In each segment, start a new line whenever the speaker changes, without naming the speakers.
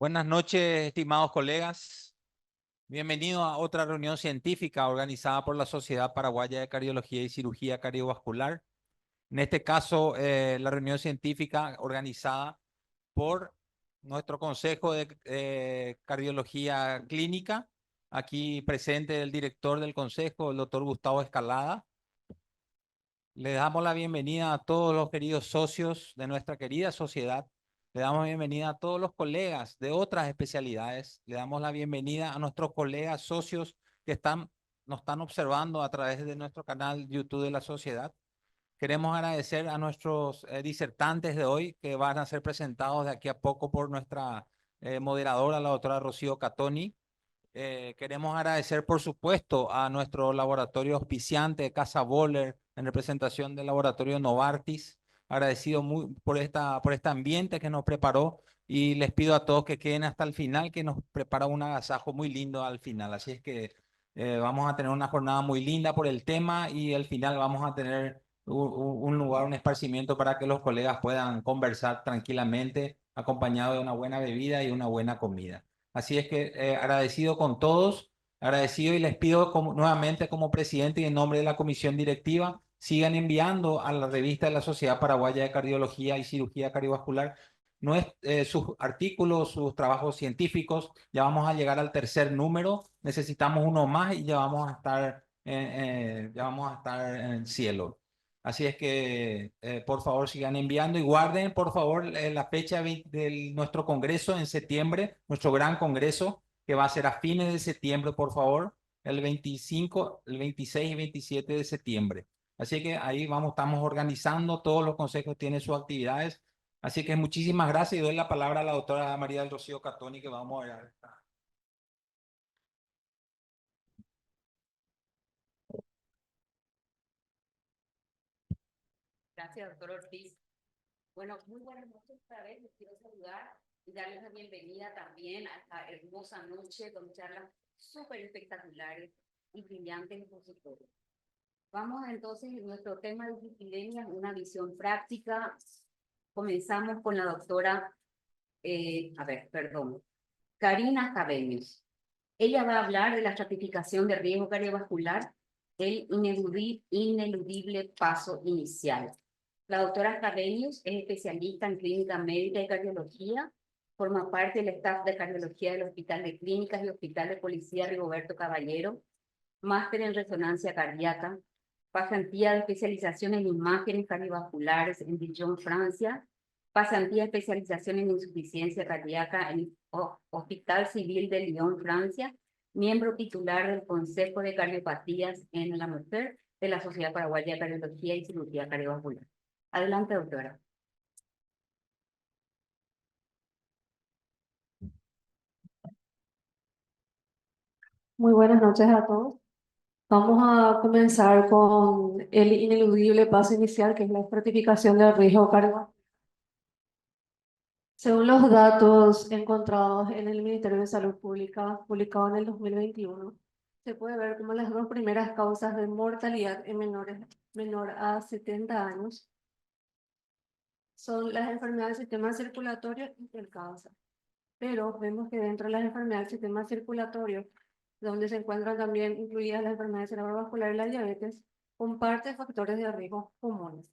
Buenas noches, estimados colegas. Bienvenidos a otra reunión científica organizada por la Sociedad Paraguaya de Cardiología y Cirugía Cardiovascular. En este caso, la reunión científica organizada por nuestro Consejo de Cardiología Clínica. Aquí presente el director del Consejo, el doctor Gustavo Escalada. Le damos la bienvenida a todos los queridos socios de nuestra querida sociedad. Le damos la bienvenida a todos los colegas de otras especialidades. Le damos la bienvenida a nuestros colegas socios que nos están observando a través de nuestro canal YouTube de la sociedad. Queremos agradecer a nuestros disertantes de hoy que van a ser presentados de aquí a poco por nuestra moderadora, la doctora Rocío Catoni. Queremos agradecer, por supuesto, a nuestro laboratorio auspiciante, Casa Boller, en representación del laboratorio Novartis. Agradecido por este ambiente que nos preparó y les pido a todos que queden hasta el final, que nos prepara un agasajo muy lindo al final. Así es que vamos a tener una jornada muy linda por el tema y al final vamos a tener un lugar, un esparcimiento para que los colegas puedan conversar tranquilamente, acompañado de una buena bebida y una buena comida. Así es que agradecido con todos, agradecido y les pido nuevamente como presidente y en nombre de la comisión directiva, sigan enviando a la revista de la Sociedad Paraguaya de Cardiología y Cirugía Cardiovascular sus artículos, sus trabajos científicos. Ya vamos a llegar al tercer número, necesitamos uno más y ya vamos a estar en el cielo. Así es que, por favor, sigan enviando y guarden, por favor, la fecha de nuestro congreso en septiembre, nuestro gran congreso, que va a ser a fines de septiembre, por favor, el 25, el 26 y 27 de septiembre. Así que ahí estamos organizando, todos los consejos tienen sus actividades. Así que muchísimas gracias y doy la palabra a la doctora María del Rocío Catoni, que vamos a ver.
Gracias, doctor Ortiz. Bueno, muy buenas noches otra vez. Les quiero saludar y darles la bienvenida también a esta hermosa noche con charlas súper espectaculares y brillantes expositores. Vamos entonces en nuestro tema de epidemias, una visión práctica. Comenzamos con la doctora, Karina Cabellos. Ella va a hablar de la estratificación de riesgo cardiovascular, el ineludible paso inicial. La doctora Cabellos es especialista en clínica médica y cardiología, forma parte del staff de cardiología del Hospital de Clínicas y Hospital de Policía Rigoberto Caballero, máster en resonancia cardíaca, pasantía de especialización en imágenes cardiovasculares en Dijon, Francia, pasantía de especialización en insuficiencia cardíaca en el Hospital Civil de Lyon, Francia, miembro titular del Consejo de Cardiopatías en la Mujer de la Sociedad Paraguaya de Cardiología y Cirugía Cardiovascular. Adelante, doctora.
Muy buenas noches a todos. Vamos a comenzar con el ineludible paso inicial, que es la estratificación del riesgo cardiovascular. Según los datos encontrados en el Ministerio de Salud Pública, publicado en el 2021, se puede ver como las dos primeras causas de mortalidad en menor a 70 años son las enfermedades del sistema circulatorio y el cáncer. Pero vemos que dentro de las enfermedades del sistema circulatorio, donde se encuentran también incluidas las enfermedades cerebrovasculares y la diabetes, comparte factores de riesgo comunes.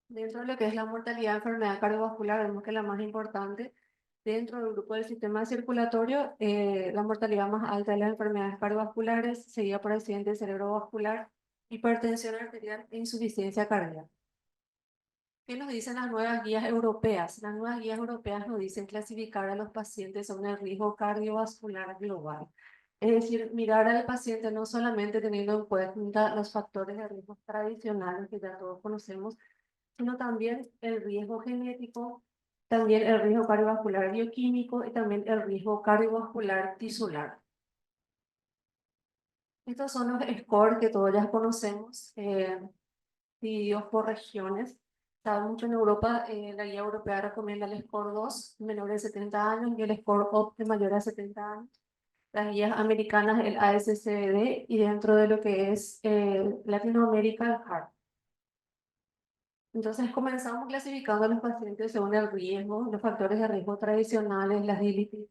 Dentro de lo que es la mortalidad de enfermedad cardiovascular, vemos que la más importante dentro del grupo del sistema circulatorio, la mortalidad más alta de las enfermedades cardiovasculares, seguida por accidente cerebrovascular, hipertensión arterial e insuficiencia cardíaca. ¿Qué nos dicen las nuevas guías europeas? Las nuevas guías europeas nos dicen clasificar a los pacientes según el riesgo cardiovascular global. Es decir, mirar al paciente no solamente teniendo en cuenta los factores de riesgo tradicionales que ya todos conocemos, sino también el riesgo genético, también el riesgo cardiovascular bioquímico y también el riesgo cardiovascular tisular. Estos son los scores que todos ya conocemos, divididos por regiones. Saben mucho en Europa, la guía europea recomienda el score 2, menor de 70 años, y el score OPT de mayor a 70 años. Las guías americanas, el ASCD, y dentro de lo que es Latinoamérica, el HART. Entonces comenzamos clasificando a los pacientes según el riesgo, los factores de riesgo tradicionales, las DLT,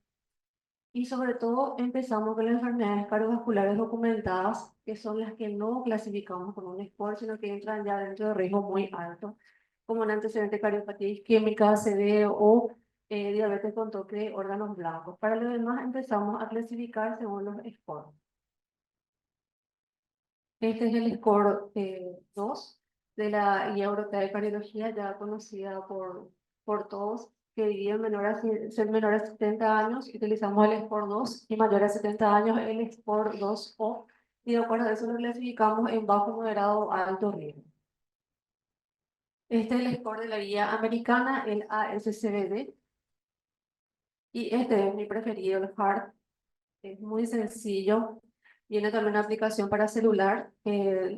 y sobre todo empezamos con las enfermedades cardiovasculares documentadas, que son las que no clasificamos con un score, sino que entran ya dentro de riesgo muy alto, como un antecedente de cardiopatía isquémica, CD o diabetes con toque de órganos blancos. Para lo demás empezamos a clasificar según los scores. Este es el score 2 de la Guía Europea de Cardiología, ya conocida por todos, que divide ser menor a 70 años, utilizamos el score 2, y mayor a 70 años el score 2O, y de acuerdo a eso lo clasificamos en bajo, moderado o alto riesgo. Este es el score de la Guía Americana, el ASCVD, y este es mi preferido, el HART. Es muy sencillo. Viene también una aplicación para celular.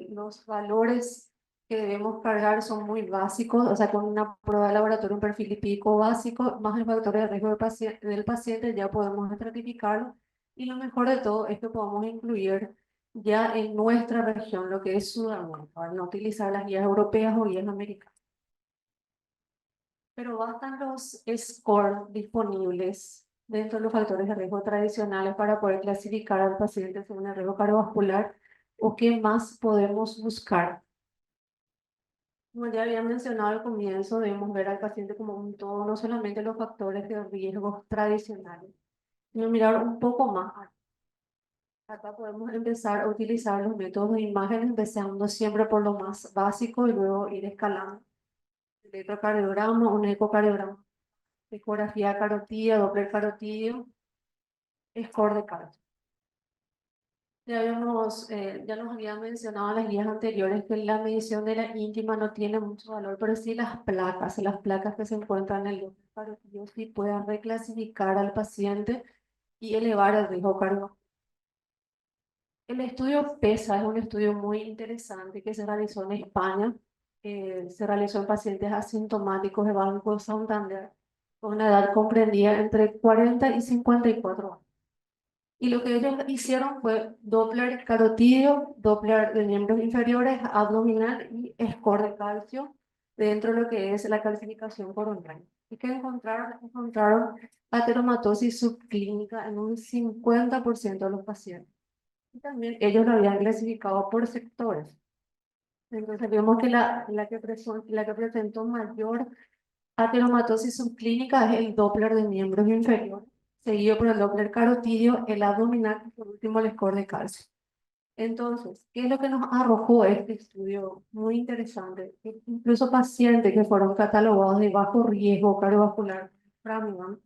Los valores que debemos cargar son muy básicos, o sea, con una prueba de laboratorio, un perfil lipídico básico, más el factor de riesgo del paciente, ya podemos estratificarlo. Y lo mejor de todo es que podemos incluir ya en nuestra región lo que es Sudamérica, no utilizar las guías europeas o guías americanas. Pero bastan los scores disponibles dentro de los factores de riesgo tradicionales para poder clasificar al paciente según el riesgo cardiovascular, o qué más podemos buscar. Como ya había mencionado al comienzo, debemos ver al paciente como un todo, no solamente los factores de riesgo tradicionales, sino mirar un poco más. Acá podemos empezar a utilizar los métodos de imagen, empezando siempre por lo más básico y luego ir escalando. Electrocardiograma, un ecocardiograma, ecografía carotídea, Doppler carotídeo, score de calcio. Ya nos habían mencionado en las guías anteriores que la medición de la íntima no tiene mucho valor, pero sí las placas que se encuentran en el Doppler carotídeo sí pueden reclasificar al paciente y elevar el riesgo cardiovascular. El estudio PESA es un estudio muy interesante que se realizó en España. Se realizó en pacientes asintomáticos de Banco Santander con una edad comprendida entre 40 y 54 años. Y lo que ellos hicieron fue Doppler carotídeo, Doppler de miembros inferiores, abdominal y score de calcio dentro de lo que es la calcificación coronaria. ¿Y qué encontraron? Encontraron ateromatosis subclínica en un 50% de los pacientes. Y también ellos lo habían clasificado por sectores. Entonces vemos que la que presentó mayor ateromatosis subclínica es el Doppler de miembros inferiores, seguido por el Doppler carotídeo, el abdominal y por último el score de calcio. Entonces, ¿qué es lo que nos arrojó este estudio? Muy interesante. Que incluso pacientes que fueron catalogados de bajo riesgo cardiovascular, Framingham,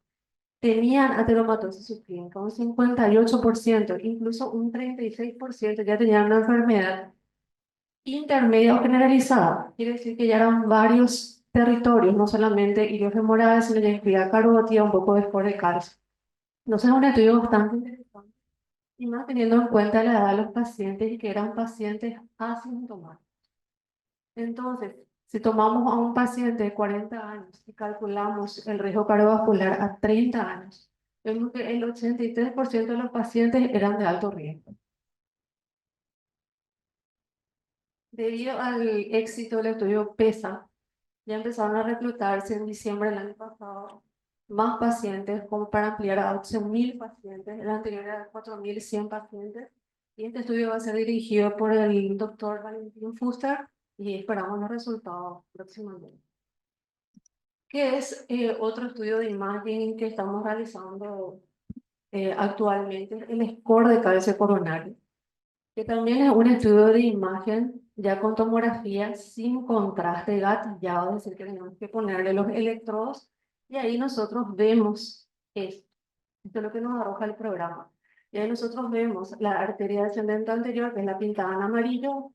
tenían ateromatosis subclínica, un 58%, incluso un 36% ya tenían una enfermedad intermedia o generalizada. Quiere decir que ya eran varios territorios, no solamente iliofemoral, sino ya incluía carótida, un poco de score de calcio. Entonces es un estudio bastante interesante, y más teniendo en cuenta la edad de los pacientes y que eran pacientes asintomáticos. Entonces, si tomamos a un paciente de 40 años y calculamos el riesgo cardiovascular a 30 años, vemos que el 83% de los pacientes eran de alto riesgo. Debido al éxito del estudio PESA, ya empezaron a reclutarse en diciembre del año pasado más pacientes, como para ampliar a 11.000 pacientes. El anterior era 4.100 pacientes. Y este estudio va a ser dirigido por el doctor Valentín Fuster y esperamos los resultados próximamente. ¿Qué es otro estudio de imagen que estamos realizando actualmente? El score de calcio coronario, que también es un estudio de imagen ya con tomografía sin contraste gatillado, es decir, que tenemos que ponerle los electrodos y ahí nosotros vemos esto. Esto es lo que nos arroja el programa. Y ahí nosotros vemos la arteria descendente anterior, que es la pintada en amarillo,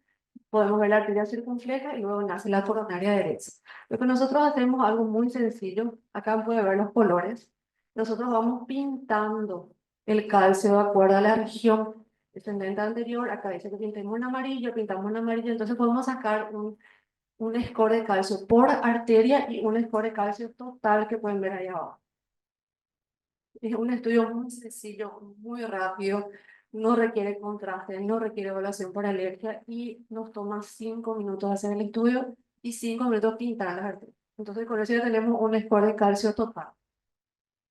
podemos ver la arteria circunfleja y luego nace la coronaria derecha. Lo que nosotros hacemos algo muy sencillo, acá puede ver los colores, nosotros vamos pintando el calcio de acuerdo a la región descendente anterior. Acá dice que pintamos en amarillo, entonces podemos sacar un score de calcio por arteria y un score de calcio total que pueden ver ahí abajo. Es un estudio muy sencillo, muy rápido, no requiere contraste, no requiere evaluación por alergia y nos toma 5 minutos hacer el estudio y 5 minutos pintar las arterias. Entonces con eso ya tenemos un score de calcio total.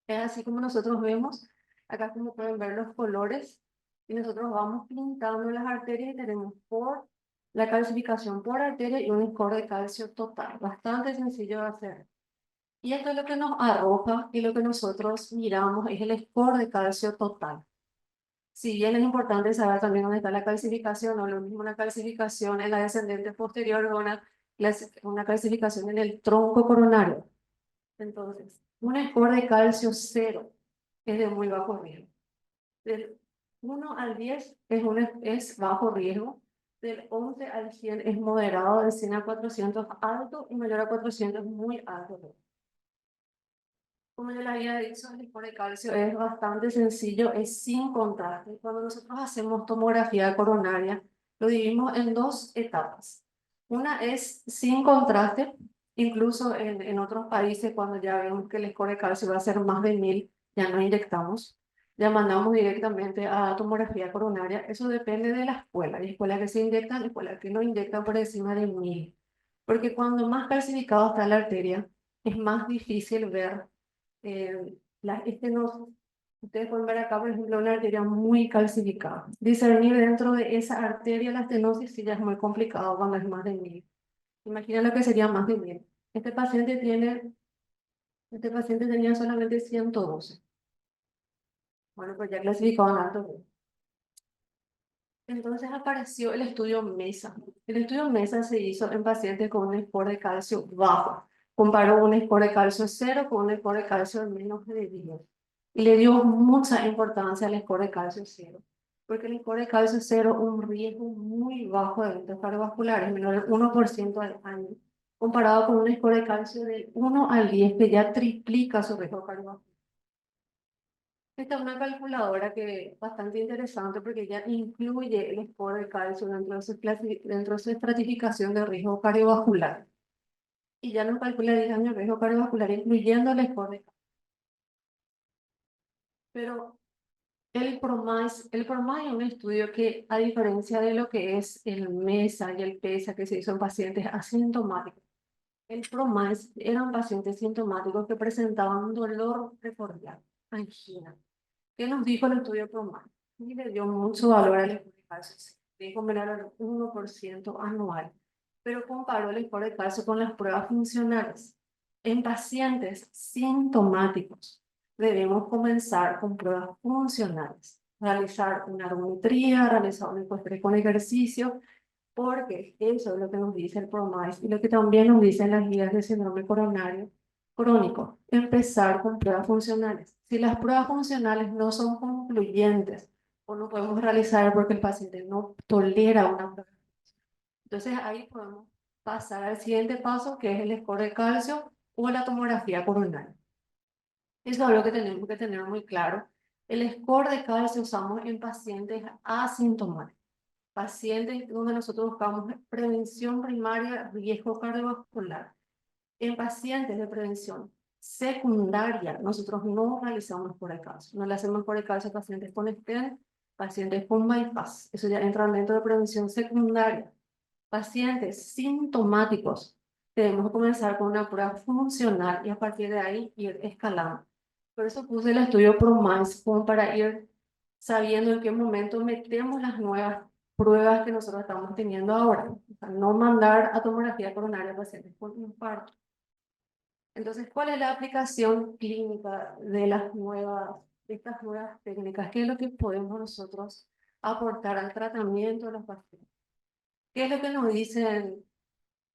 Es así como nosotros vemos, acá como pueden ver los colores, y nosotros vamos pintando las arterias y tenemos por la calcificación por arteria y un score de calcio total. Bastante sencillo de hacer. Y esto es lo que nos arroja y lo que nosotros miramos es el score de calcio total. Si bien es importante saber también dónde está la calcificación, o lo mismo la calcificación en la descendente posterior o una calcificación en el tronco coronario. Entonces, un score de calcio 0 es de muy bajo riesgo. Del 1 al 10 es bajo riesgo. Del 11 al 100 es moderado, de 100 a 400 alto y mayor a 400 muy alto. Como yo le había dicho, el score de calcio es bastante sencillo, es sin contraste. Cuando nosotros hacemos tomografía coronaria, lo dividimos en dos etapas. Una es sin contraste, incluso en otros países, cuando ya vemos que el score de calcio va a ser más de 1000, ya no inyectamos, ya mandamos directamente a tomografía coronaria. Eso depende de la escuela. Hay escuelas que se inyectan, escuelas que no inyectan por encima de 1000. Porque cuando más calcificada está la arteria, es más difícil ver las estenosis. Ustedes pueden ver acá, por ejemplo, una arteria muy calcificada. Discernir dentro de esa arteria la estenosis sí ya es muy complicado cuando es más de 1000. Imagina lo que sería más de 1000. Este paciente tenía solamente 112. Bueno, pues ya clasificado en alto. Entonces apareció el estudio MESA. El estudio MESA se hizo en pacientes con un score de calcio bajo. Comparó un score de calcio 0 con un score de calcio de menos de 10. Y le dio mucha importancia al score de calcio 0. Porque el score de calcio 0 un riesgo muy bajo de eventos cardiovasculares, menor del 1% al año, comparado con un score de calcio del 1 al 10 que ya triplica su riesgo cardiovascular. Esta es una calculadora que es bastante interesante porque ya incluye el score de calcio dentro de su estratificación de riesgo cardiovascular. Y ya nos calcula 10 años de riesgo cardiovascular, incluyendo el score de calcio. Pero el PROMAIS es un estudio que, a diferencia de lo que es el MESA y el PESA que se hizo en pacientes asintomáticos, el PROMAIS eran pacientes sintomáticos que presentaban dolor precordial, angina. ¿Qué nos dijo el estudio PROMAIS? Y le dio mucho valor al score de calcio. Dijo menor al 1% anual, pero comparó el score de calcio con las pruebas funcionales. En pacientes sintomáticos, debemos comenzar con pruebas funcionales. Realizar una ergometría, realizar un encuesta con ejercicio, porque eso es lo que nos dice el PROMIS y lo que también nos dicen las guías de síndrome coronario crónico. Empezar con pruebas funcionales. Si las pruebas funcionales no son concluyentes o no podemos realizar porque el paciente no tolera una prueba, entonces ahí podemos pasar al siguiente paso, que es el score de calcio o la tomografía coronaria. Eso es lo que tenemos que tener muy claro. El score de calcio usamos en pacientes asintomáticos. Pacientes donde nosotros buscamos prevención primaria, riesgo cardiovascular. En pacientes de prevención secundaria, nosotros no realizamos score de calcio. No le hacemos score de calcio a pacientes con stent, pacientes con bypass. Eso ya entra dentro de prevención secundaria. Pacientes sintomáticos, debemos comenzar con una prueba funcional y a partir de ahí ir escalando. Por eso puse el estudio PROMIS como para ir sabiendo en qué momento metemos las nuevas pruebas que nosotros estamos teniendo ahora. O sea, no mandar a tomografía coronaria a pacientes con infarto. Entonces, ¿cuál es la aplicación clínica de estas nuevas técnicas? ¿Qué es lo que podemos nosotros aportar al tratamiento de los pacientes? ¿Qué es lo que nos dicen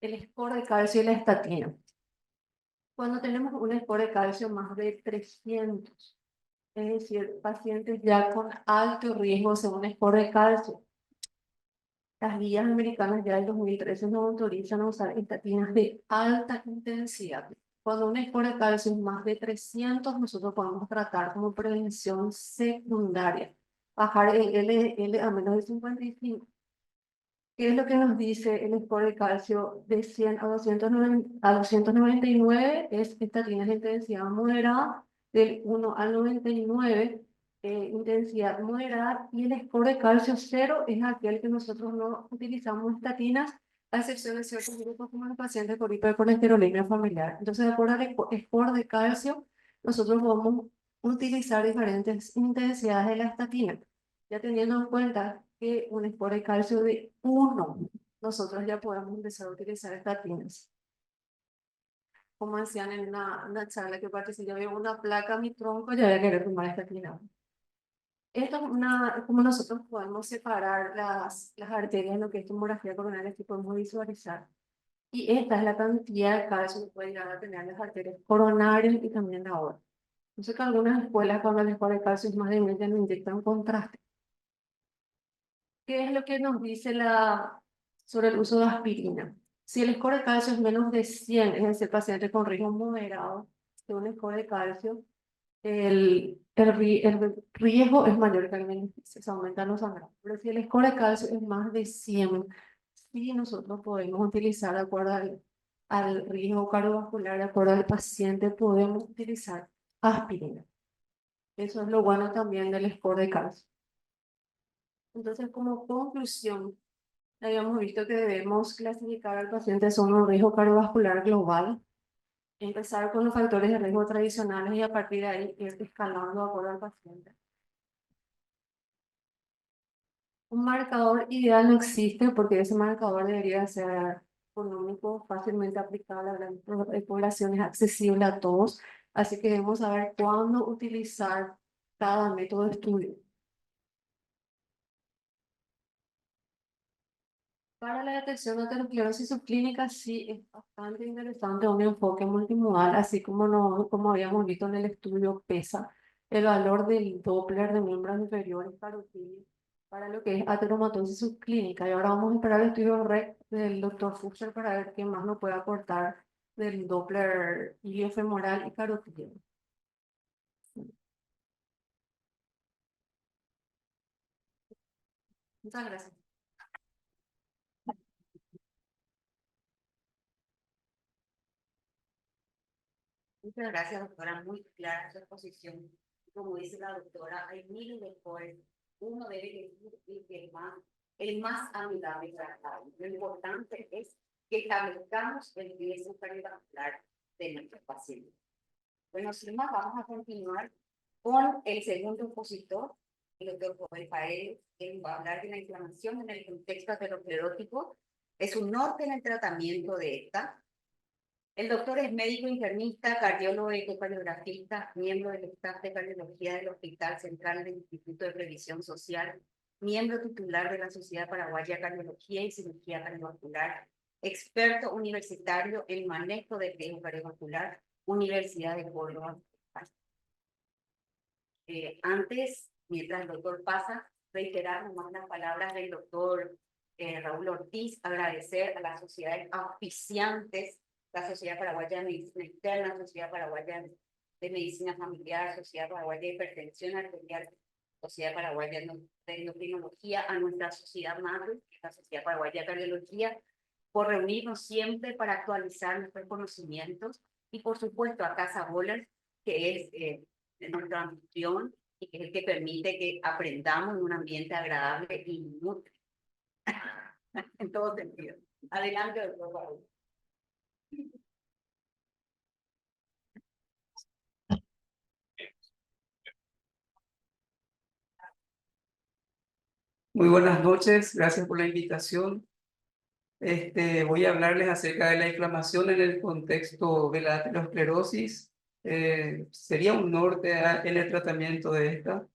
el score de calcio y la estatina? Cuando tenemos un score de calcio más de 300, es decir, pacientes ya con alto riesgo según score de calcio, las guías americanas ya del 2013 nos autorizan a usar estatinas de alta intensidad. Cuando un score de calcio es más de 300, nosotros podemos tratar como prevención secundaria, bajar el LDL a menos de 55. ¿Qué es lo que nos dice el score de calcio de 100 a 299? Es estatinas de intensidad moderada, del 1 al 99, intensidad moderada, y el score de calcio 0 es aquel que nosotros no utilizamos estatinas a excepción de ciertos grupos como los pacientes con hipercolesterolemia familiar. Entonces, de acuerdo al score de calcio, nosotros podemos utilizar diferentes intensidades de la estatina, ya teniendo en cuenta que un score de calcio de 1, nosotros ya podemos empezar a utilizar estatinas. Como decían en una charla que participé, yo veo una placa en mi tronco, ya voy a querer tomar estatina. Esto es como nosotros podemos separar las arterias, lo que es tomografía coronaria, que podemos visualizar. Y esta es la cantidad de calcio que pueden llegar a tener las arterias coronarias y también la aorta. Entonces, que algunas escuelas, cuando les score de calcio es más de ya no inyectan contraste. ¿Qué es lo que nos dice sobre el uso de aspirina? Si el score de calcio es menos de 100, es decir, paciente con riesgo moderado de un score de calcio, el riesgo es mayor que el beneficio, se aumentan los sangrados. Pero si el score de calcio es más de 100, sí nosotros podemos utilizar, de acuerdo al riesgo cardiovascular, de acuerdo al paciente, podemos utilizar aspirina. Eso es lo bueno también del score de calcio. Entonces, como conclusión, habíamos visto que debemos clasificar al paciente según un riesgo cardiovascular global, empezar con los factores de riesgo tradicionales y a partir de ahí ir escalando de acuerdo al paciente. Un marcador ideal no existe porque ese marcador debería ser económico, fácilmente aplicable a grandes poblaciones, accesible a todos. Así que debemos saber cuándo utilizar cada método de estudio. Para la detección de aterosclerosis subclínica sí es bastante interesante un enfoque multimodal, así como, como habíamos visto en el estudio PESA, el valor del Doppler de miembros inferiores carotídeos para lo que es ateromatosis subclínica. Y ahora vamos a esperar el estudio REC del doctor Fuchs para ver qué más nos puede aportar del Doppler iliofemoral y carotídeo. Muchas gracias.
Muchas gracias, doctora. Muy clara su exposición. Como dice la doctora, hay miles de scores. Uno debe elegir el más amigable para cada uno. Lo importante es que establezcamos el riesgo cardiovascular de nuestros pacientes. Bueno, sin más, vamos a continuar con el segundo expositor, el doctor Joel Paredes. Él va a hablar de la inflamación en el contexto aterosclerótico. Es un norte en el tratamiento de esta. El doctor es médico internista, cardiólogo y ecocardiografista, miembro del staff de cardiología del Hospital Central del Instituto de Previsión Social, miembro titular de la Sociedad Paraguaya de Cardiología y Cirugía Cardiovascular, experto universitario en manejo de riesgo cardiovascular, Universidad de Córdoba. Antes, mientras el doctor pasa, reiterar nomás las palabras del doctor Raúl Ortiz, agradecer a las sociedades auspiciantes, la Sociedad Paraguaya de Medicina Interna, la Sociedad Paraguaya de Medicina Familiar, Sociedad Paraguaya de Hipertensión Arterial, Sociedad Paraguaya de Endocrinología, a nuestra sociedad madre, la Sociedad Paraguaya de Cardiología, por reunirnos siempre para actualizar nuestros conocimientos, y por supuesto a Casa Boller, que es nuestro anfitrión y que es el que permite que aprendamos en un ambiente agradable y nutre. En todo sentido. Adelante, doctor Raúl.
Muy buenas noches, gracias por la invitación. Voy a hablarles acerca de la inflamación en el contexto de la aterosclerosis. Sería un norte en el tratamiento de esta.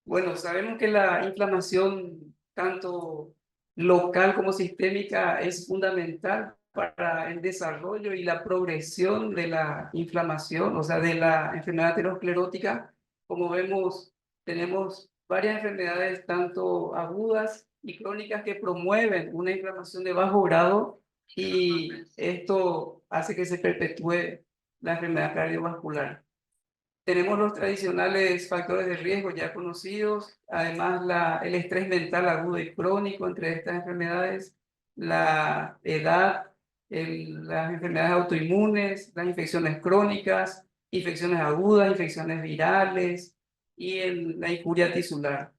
Bueno, sabemos que la inflamación, tanto local como sistémica, es fundamental para el desarrollo y la progresión de la inflamación, o sea, de la enfermedad aterosclerótica. Como vemos, tenemos varias enfermedades, tanto agudas y crónicas, que promueven una inflamación de bajo grado, y esto hace que se perpetúe la enfermedad cardiovascular. Tenemos los tradicionales factores de riesgo ya conocidos, además el estrés mental agudo y crónico entre estas enfermedades, la edad, las enfermedades autoinmunes, las infecciones crónicas, infecciones agudas, infecciones virales y en la injuria tisular.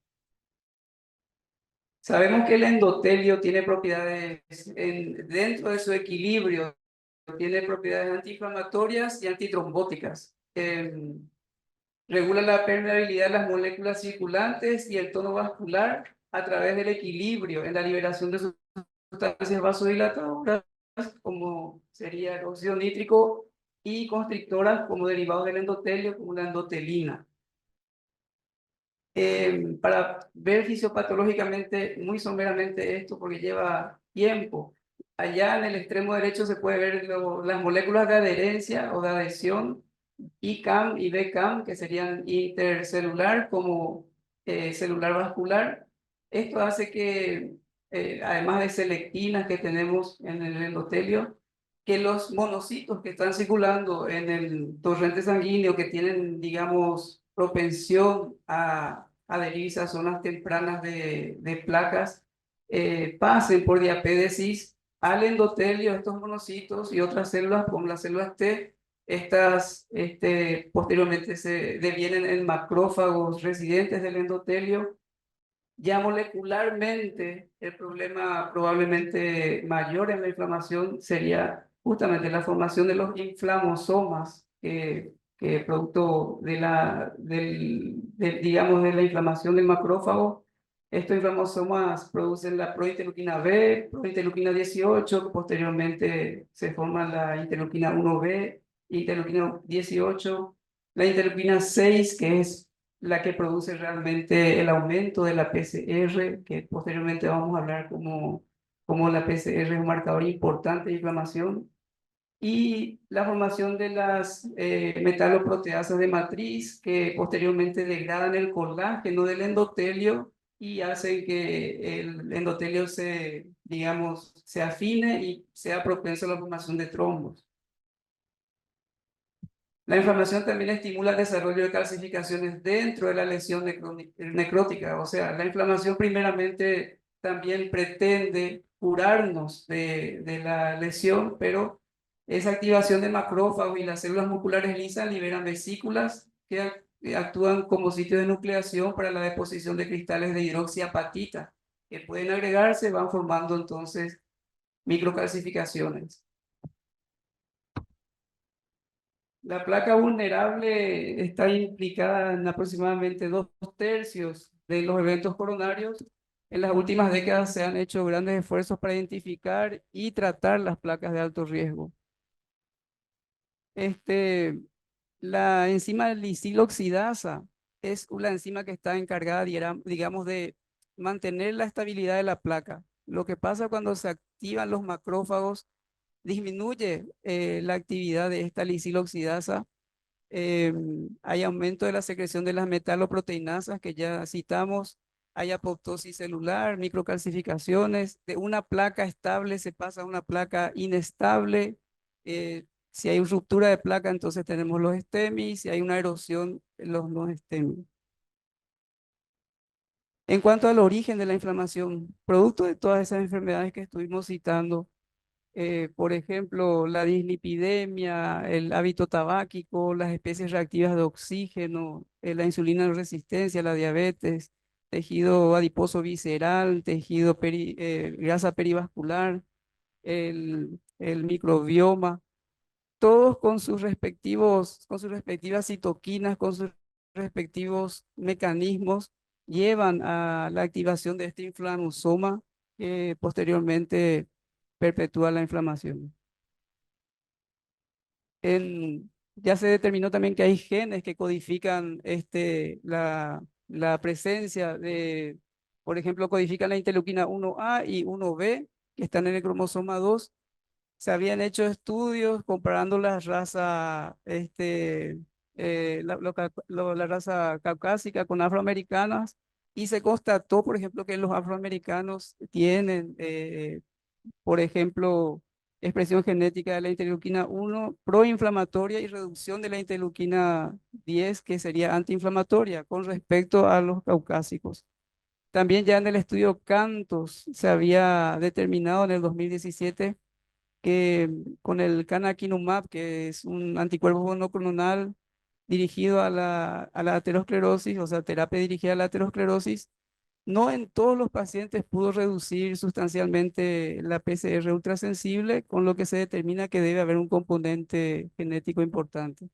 Sabemos que el endotelio tiene propiedades, dentro de su equilibrio, tiene propiedades antiinflamatorias y antitrombóticas. Regula la permeabilidad de las moléculas circulantes y el tono vascular a través del equilibrio en la liberación de sustancias vasodilatadoras, como sería el óxido nítrico, y constrictoras como derivados del endotelio, como la endotelina. Para ver fisiopatológicamente, muy someramente esto, porque lleva tiempo. Allá en el extremo derecho se puede ver las moléculas de adherencia o de adhesión, ICAM y BCAM, que serían intercelular como celular vascular. Esto hace que, además de selectinas que tenemos en el endotelio, que los monocitos que están circulando en el torrente sanguíneo, que tienen, digamos, propensión a adherirse a zonas tempranas de placas, pasen por diapédesis al endotelio, estos monocitos y otras células como las células T. Estas posteriormente se devienen en macrófagos residentes del endotelio. Ya molecularmente, el problema probablemente mayor en la inflamación sería justamente la formación de los inflamosomas, que producto digamos, de la inflamación del macrófago. Estos inflamosomas producen la prointerleuquina B, prointerleuquina 18, que posteriormente se forma la interleuquina 1B, interleuquina 18, la interleuquina 6, que es la que produce realmente el aumento de la PCR, que posteriormente vamos a hablar como la PCR es un marcador importante de inflamación, y la formación de las metaloproteasas de matriz, que posteriormente degradan el colágeno del endotelio y hacen que el endotelio digamos, se afine y sea propenso a la formación de trombos. La inflamación también estimula el desarrollo de calcificaciones dentro de la lesión necrótica. O sea, la inflamación primeramente también pretende curarnos de la lesión, pero esa activación de macrófagos y las células musculares lisas liberan vesículas que actúan como sitio de nucleación para la deposición de cristales de hidroxiapatita, que pueden agregarse, van formando entonces microcalcificaciones. La placa vulnerable está implicada en aproximadamente 2/3 de los eventos coronarios. En las últimas décadas se han hecho grandes esfuerzos para identificar y tratar las placas de alto riesgo. La enzima lisiloxidasa es una enzima que está encargada, digamos, de mantener la estabilidad de la placa. Lo que pasa cuando se activan los macrófagos disminuye la actividad de esta lisiloxidasa. Hay aumento de la secreción de las metaloproteinasas que ya citamos, hay apoptosis celular, microcalcificaciones, de una placa estable se pasa a una placa inestable. Si hay ruptura de placa, entonces tenemos los STEMI, si hay una erosión, los no STEMI. En cuanto al origen de la inflamación, producto de todas esas enfermedades que estuvimos citando, por ejemplo, la dislipidemia, el hábito tabáquico, las especies reactivas de oxígeno, la insulina resistencia, la diabetes, tejido adiposo visceral, grasa perivascular, el microbioma, todos con sus respectivas citoquinas, con sus respectivos mecanismos, llevan a la activación de este inflamosoma que posteriormente perpetúa la inflamación. Ya se determinó también que hay genes que codifican la presencia de, por ejemplo, codifican la interleuquina 1A y 1B, que están en el cromosoma 2. Se habían hecho estudios comparando la raza, la raza caucásica con afroamericanas, y se constató, por ejemplo, que los afroamericanos tienen, por ejemplo, expresión genética de la interleuquina 1 proinflamatoria y reducción de la interleuquina 10, que sería antiinflamatoria con respecto a los caucásicos. También ya en el estudio Cantos se había determinado en el 2017 que con el canakinumab, que es un anticuerpo monoclonal,
dirigido a la aterosclerosis, o sea, terapia dirigida a la aterosclerosis, no en todos los pacientes pudo reducir sustancialmente la PCR ultrasensible, con lo que se determina que debe haber un componente genético importante.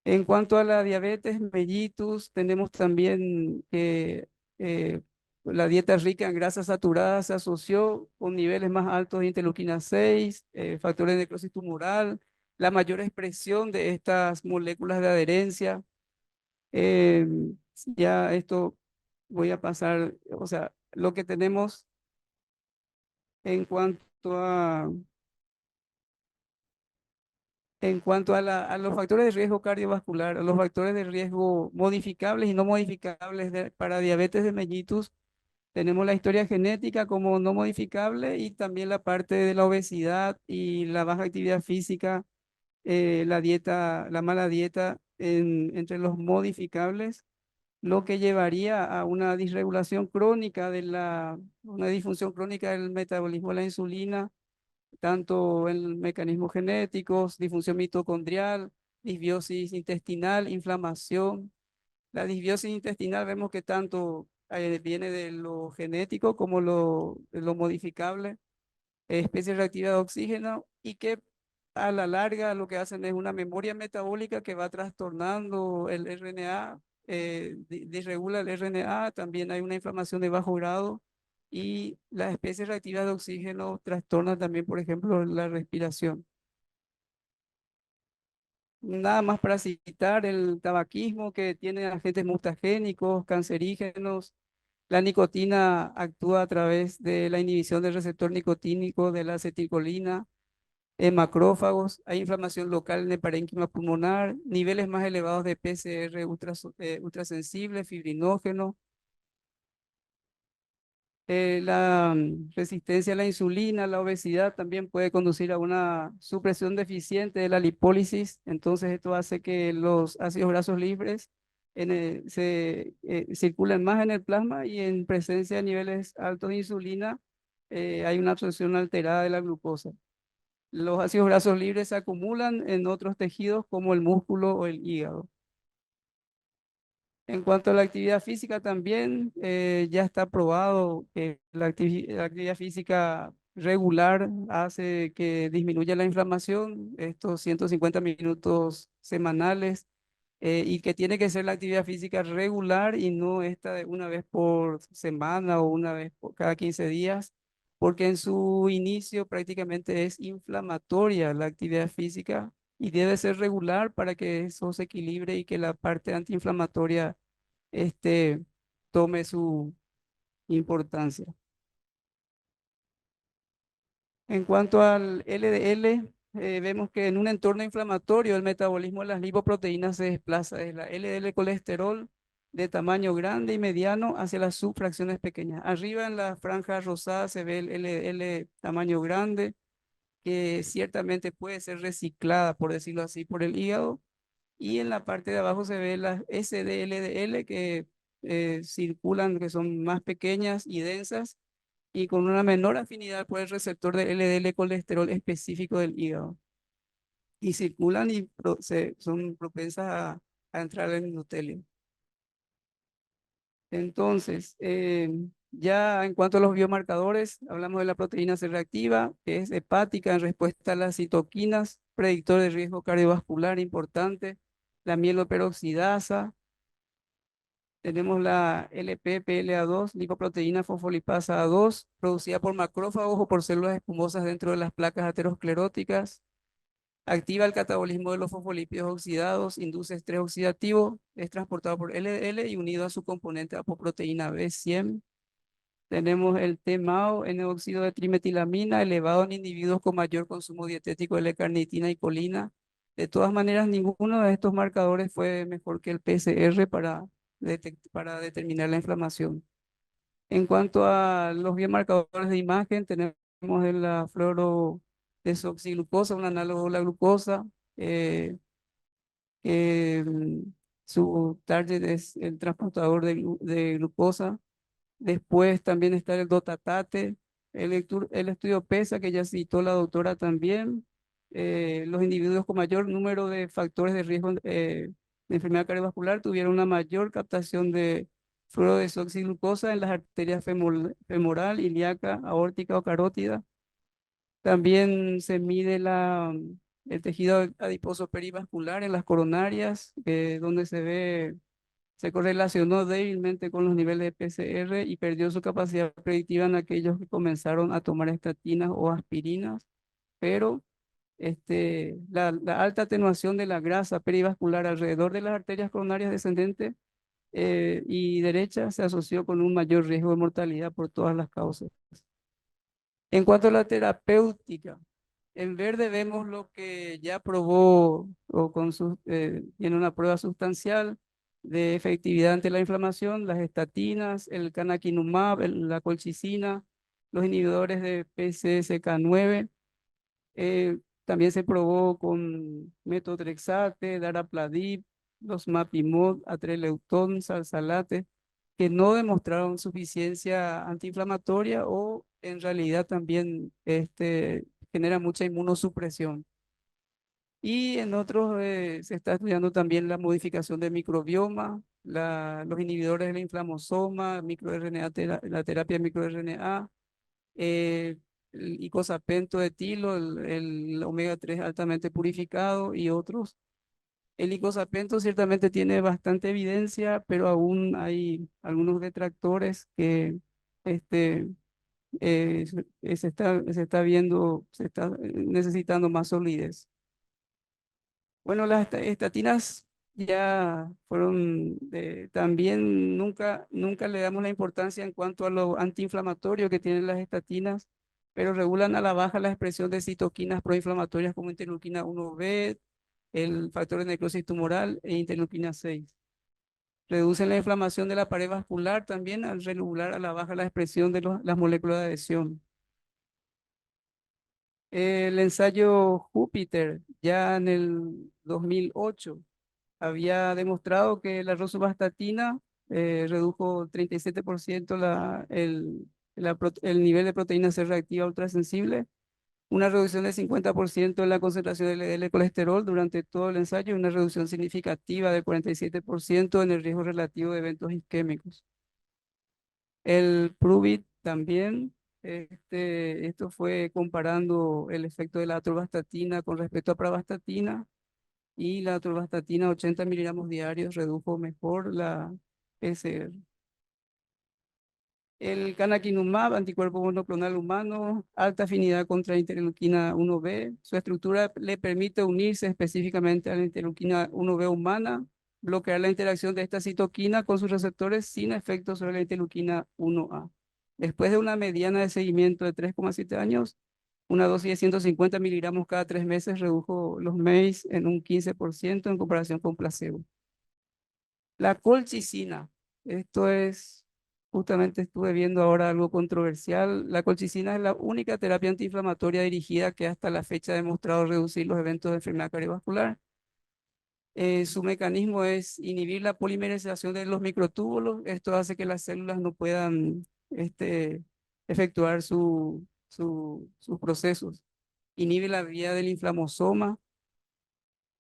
En cuanto a la diabetes mellitus, tenemos también que la dieta rica en grasas saturadas se asoció con niveles más altos de interleuquina 6, factores de necrosis tumoral, la mayor expresión de estas moléculas de adherencia. Eh, ya esto voy a pasar, o sea, lo que tenemos en cuanto a a los factores de riesgo cardiovascular, a los factores de riesgo modificables y no modificables para diabetes de mellitus, tenemos la historia genética como no modificable y también la parte de la obesidad y la baja actividad física, la dieta, la mala dieta entre los modificables, lo que llevaría a una disregulación crónica una disfunción crónica del metabolismo de la insulina, tanto en mecanismos genéticos, disfunción mitocondrial, disbiosis intestinal, inflamación. La disbiosis intestinal vemos que tanto viene de lo genético como de lo modificable, especie reactiva de oxígeno, y que a la larga lo que hacen es una memoria metabólica que va trastornando el RNA, disregula el RNA, también hay una inflamación de bajo grado y las especies reactivas de oxígeno trastornan también, por ejemplo, la respiración. Nada más para citar el tabaquismo, que tiene agentes mutagénicos, cancerígenos. La nicotina actúa a través de la inhibición del receptor nicotínico de la acetilcolina en macrófagos. Hay inflamación local en el parénquima pulmonar, niveles más elevados de PCR ultrasensible, fibrinógeno. La resistencia a la insulina, la obesidad también puede conducir a una supresión deficiente de la lipólisis. Entonces esto hace que los ácidos grasos libres circulen más en el plasma, y en presencia de niveles altos de insulina hay una absorción alterada de la glucosa. Los ácidos grasos libres se acumulan en otros tejidos como el músculo o el hígado. En cuanto a la actividad física también, ya está probado que la actividad física regular hace que disminuya la inflamación, estos 150 minutos semanales, y que tiene que ser la actividad física regular y no esta de una vez por semana o una vez por cada 15 días, porque en su inicio prácticamente es inflamatoria la actividad física y debe ser regular para que eso se equilibre y que la parte antiinflamatoria tome su importancia. En cuanto al LDL, vemos que en un entorno inflamatorio el metabolismo de las lipoproteínas se desplaza de la LDL colesterol de tamaño grande y mediano hacia las subfracciones pequeñas. Arriba en la franja rosada se ve el LDL tamaño grande, que ciertamente puede ser reciclada, por decirlo así, por el hígado. Y en la parte de abajo se ve las SDLDL que circulan, que son más pequeñas y densas y con una menor afinidad por el receptor de LDL colesterol específico del hígado. Y circulan y son propensas a entrar en el endotelio. Entonces, ya en cuanto a los biomarcadores, hablamos de la proteína C reactiva, que es hepática en respuesta a las citoquinas, predictor de riesgo cardiovascular importante, la mieloperoxidasa. Tenemos la LPPLA2, lipoproteína fosfolipasa A2, producida por macrófagos o por células espumosas dentro de las placas ateroscleróticas. Activa el catabolismo de los fosfolípidos oxidados, induce estrés oxidativo, es transportado por LDL y unido a su componente apoproteína B100. Tenemos el TMAO, N-óxido de trimetilamina, elevado en individuos con mayor consumo dietético de L-carnitina y colina. De todas maneras, ninguno de estos marcadores fue mejor que el PCR para determinar la inflamación. En cuanto a los biomarcadores de imagen, tenemos la fluorodesoxiglucosa, un análogo de la glucosa, que su target es el transportador de glucosa. Después también está el dotatate, el estudio PESA, que ya citó la doctora también, los individuos con mayor número de factores de riesgo de enfermedad cardiovascular tuvieron una mayor captación de fluoro de desoxiglucosa en las arterias femoral, ilíaca, aórtica o carótida. También se mide el tejido adiposo perivascular en las coronarias, donde se correlacionó débilmente con los niveles de PCR y perdió su capacidad predictiva en aquellos que comenzaron a tomar estatinas o aspirinas, pero la alta atenuación de la grasa perivascular alrededor de las arterias coronarias descendentes y derechas se asoció con un mayor riesgo de mortalidad por todas las causas. En cuanto a la terapéutica, en verde vemos lo que ya probó o tiene una prueba sustancial de efectividad ante la inflamación, las estatinas, el canakinumab, la colchicina, los inhibidores de PCSK9. También se probó con metotrexate, darapladip, los mapimod, atreleuton, salsalate, que no demostraron suficiencia antiinflamatoria o en realidad también genera mucha inmunosupresión. Y en otros se está estudiando también la modificación del microbioma, los inhibidores del inflamosoma, la terapia de microRNA, el icosapento de etilo, el omega 3 altamente purificado y otros. El icosapento ciertamente tiene bastante evidencia, pero aún hay algunos detractores que se está viendo, se está necesitando más solidez. Bueno, las estatinas ya fueron, también nunca le damos la importancia en cuanto a lo antiinflamatorio que tienen las estatinas, pero regulan a la baja la expresión de citoquinas proinflamatorias como interleuquina 1B, el factor de necrosis tumoral e interleuquina 6. Reducen la inflamación de la pared vascular también al regular a la baja la expresión de las moléculas de adhesión. El ensayo Júpiter, ya en el 2008, había demostrado que la rosuvastatina redujo 37% el nivel de proteína C reactiva ultrasensible, una reducción de 50% en la concentración de LDL colesterol durante todo el ensayo y una reducción significativa de 47% en el riesgo relativo de eventos isquémicos. El Pruvit también, esto fue comparando el efecto de la atorvastatina con respecto a pravastatina, y la atorvastatina 80 miligramos diarios redujo mejor la PCR. El canakinumab, anticuerpo monoclonal humano, alta afinidad contra interleuquina 1B. Su estructura le permite unirse específicamente a la interleuquina 1B humana, bloquear la interacción de esta citoquina con sus receptores sin efecto sobre la interleuquina 1A. Después de una mediana de seguimiento de 3,7 años, una dosis de 150 miligramos cada 3 meses redujo los MACE en un 15% en comparación con placebo. La colchicina, esto es, justamente estuve viendo ahora algo controversial. La colchicina es la única terapia antiinflamatoria dirigida que hasta la fecha ha demostrado reducir los eventos de enfermedad cardiovascular. Su mecanismo es inhibir la polimerización de los microtúbulos. Esto hace que las células no puedan efectuar sus procesos. Inhibe la vía del inflamosoma.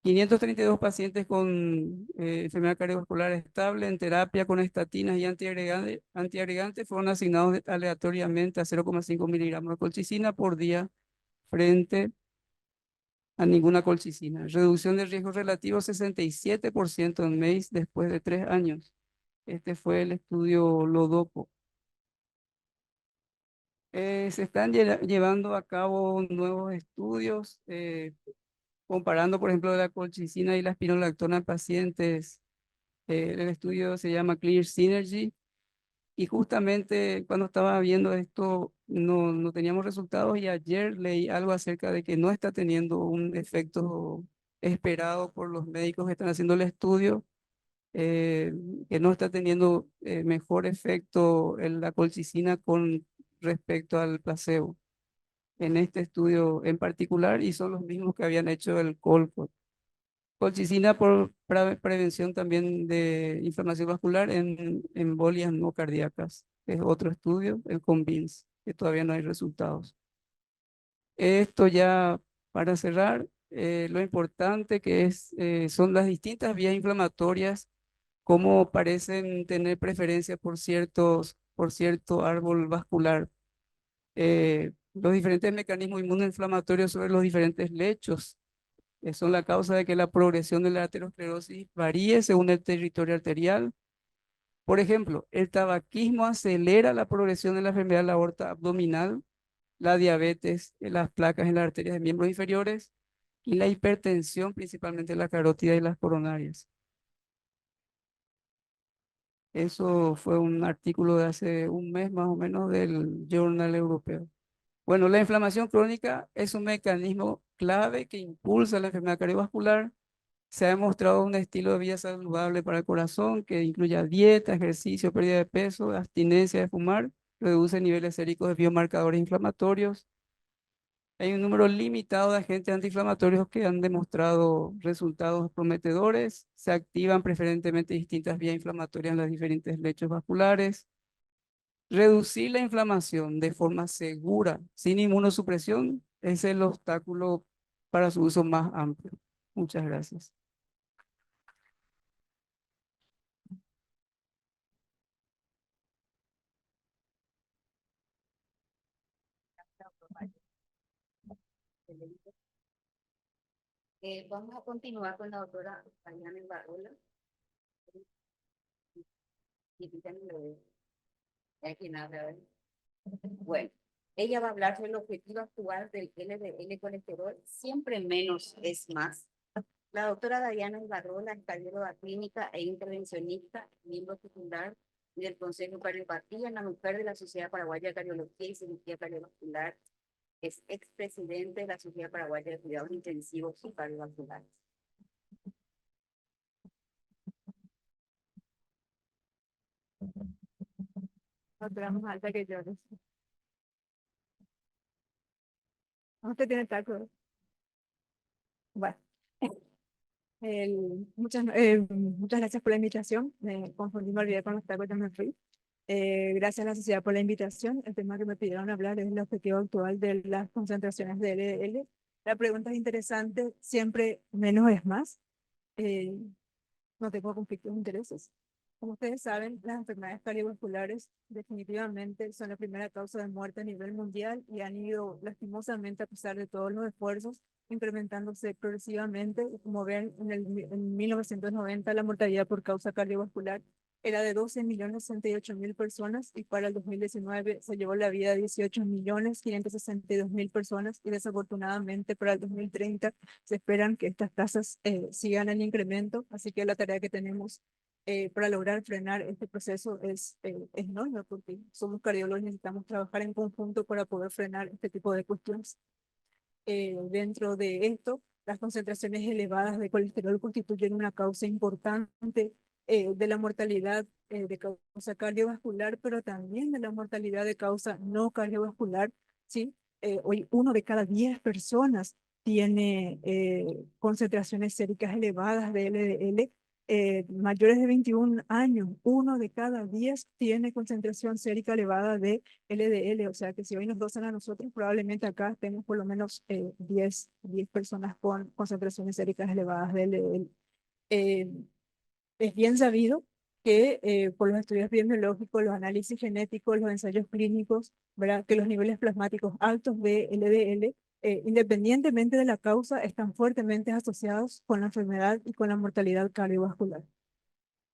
532 pacientes con enfermedad cardiovascular estable en terapia con estatinas y antiagregantes fueron asignados aleatoriamente a 0,5 miligramos de colchicina por día frente a ninguna colchicina. Reducción de riesgo relativo 67% en MACE después de 3 años. Este fue el estudio LODOPO. Se están llevando a cabo nuevos estudios comparando, por ejemplo, la colchicina y la espironolactona en pacientes. El estudio se llama Clear Synergy. Y justamente cuando estaba viendo esto, no teníamos resultados y ayer leí algo acerca de que no está teniendo un efecto esperado por los médicos que están haciendo el estudio, que no está teniendo mejor efecto en la colchicina con respecto al placebo en este estudio en particular, y son los mismos que habían hecho el Colcott. Colchicina por prevención también de inflamación vascular en embolias no cardíacas. Es otro estudio, el CONVINCE, que todavía no hay resultados. Esto ya Para cerrar, lo importante que es, son las distintas vías inflamatorias, cómo parecen tener preferencia por cierto árbol vascular. Los diferentes mecanismos inmunoinflamatorios sobre los diferentes lechos son la causa de que la progresión de la aterosclerosis varíe según el territorio arterial. Por ejemplo, el tabaquismo acelera la progresión de la enfermedad de la aorta abdominal, la diabetes, las placas en las arterias de miembros inferiores y la hipertensión, principalmente la carótida y las coronarias. Eso fue un artículo de hace un mes más o menos del Journal Europeo. Bueno, la inflamación crónica es un mecanismo clave que impulsa la enfermedad cardiovascular. Se ha demostrado un estilo de vida saludable para el corazón que incluya dieta, ejercicio, pérdida de peso, abstinencia de fumar, reduce niveles séricos de biomarcadores inflamatorios. Hay un número limitado de agentes antiinflamatorios que han demostrado resultados prometedores. Se activan preferentemente distintas vías inflamatorias en los diferentes lechos vasculares. Reducir la inflamación de forma segura, sin inmunosupresión, es el obstáculo para su uso más amplio. Muchas gracias.
Vamos a continuar con la doctora Dayana Ibarrola. Y díganme, ¿a quién habla hoy? Bueno, ella va a hablar sobre el objetivo actual del LDL colesterol, siempre menos es más. La doctora Dayana Ibarrola es cardióloga clínica e intervencionista, miembro titular del Consejo Cardiopatía en la Mujer de la Sociedad Paraguaya de Cardiología y Cirugía Cardiovascular. Es expresidente de la Sociedad Paraguaya de Cuidados Intensivos y Cardiovasculares.
Otra más alta que yo. Usted tiene taco. Bueno, muchas gracias por la invitación. Me confundí, me olvidé con los tacos, ya me fui. Gracias a la sociedad por la invitación. El tema que me pidieron hablar es el objetivo actual de las concentraciones de LDL. La pregunta es interesante, siempre menos es más. No tengo conflictos de intereses. Como ustedes saben, las enfermedades cardiovasculares definitivamente son la primera causa de muerte a nivel mundial y han ido lastimosamente, a pesar de todos los esfuerzos, incrementándose progresivamente. Como ven, en 1990 la mortalidad por causa cardiovascular era de 12.068.000 personas y para el 2019 se llevó la vida de 18.562.000 personas y desafortunadamente para el 2030 se esperan que estas tasas sigan en incremento, así que la tarea que tenemos para lograr frenar este proceso es enorme, porque somos cardiólogos y necesitamos trabajar en conjunto para poder frenar este tipo de cuestiones. Dentro de esto, las concentraciones elevadas de colesterol constituyen una causa importante de la mortalidad de causa cardiovascular, pero también de la mortalidad de causa no cardiovascular, ¿sí? Hoy 1 de cada 10 personas tiene concentraciones séricas elevadas de LDL. Mayores de 21 años, 1 de cada 10 tiene concentración sérica elevada de LDL, o sea que si hoy nos dosan a nosotros, probablemente acá tenemos por lo menos 10 personas con concentraciones séricas elevadas de LDL. Es bien sabido que por los estudios epidemiológicos, los análisis genéticos, los ensayos clínicos, ¿verdad? Que los niveles plasmáticos altos de LDL, independientemente de la causa, están fuertemente asociados con la enfermedad y con la mortalidad cardiovascular.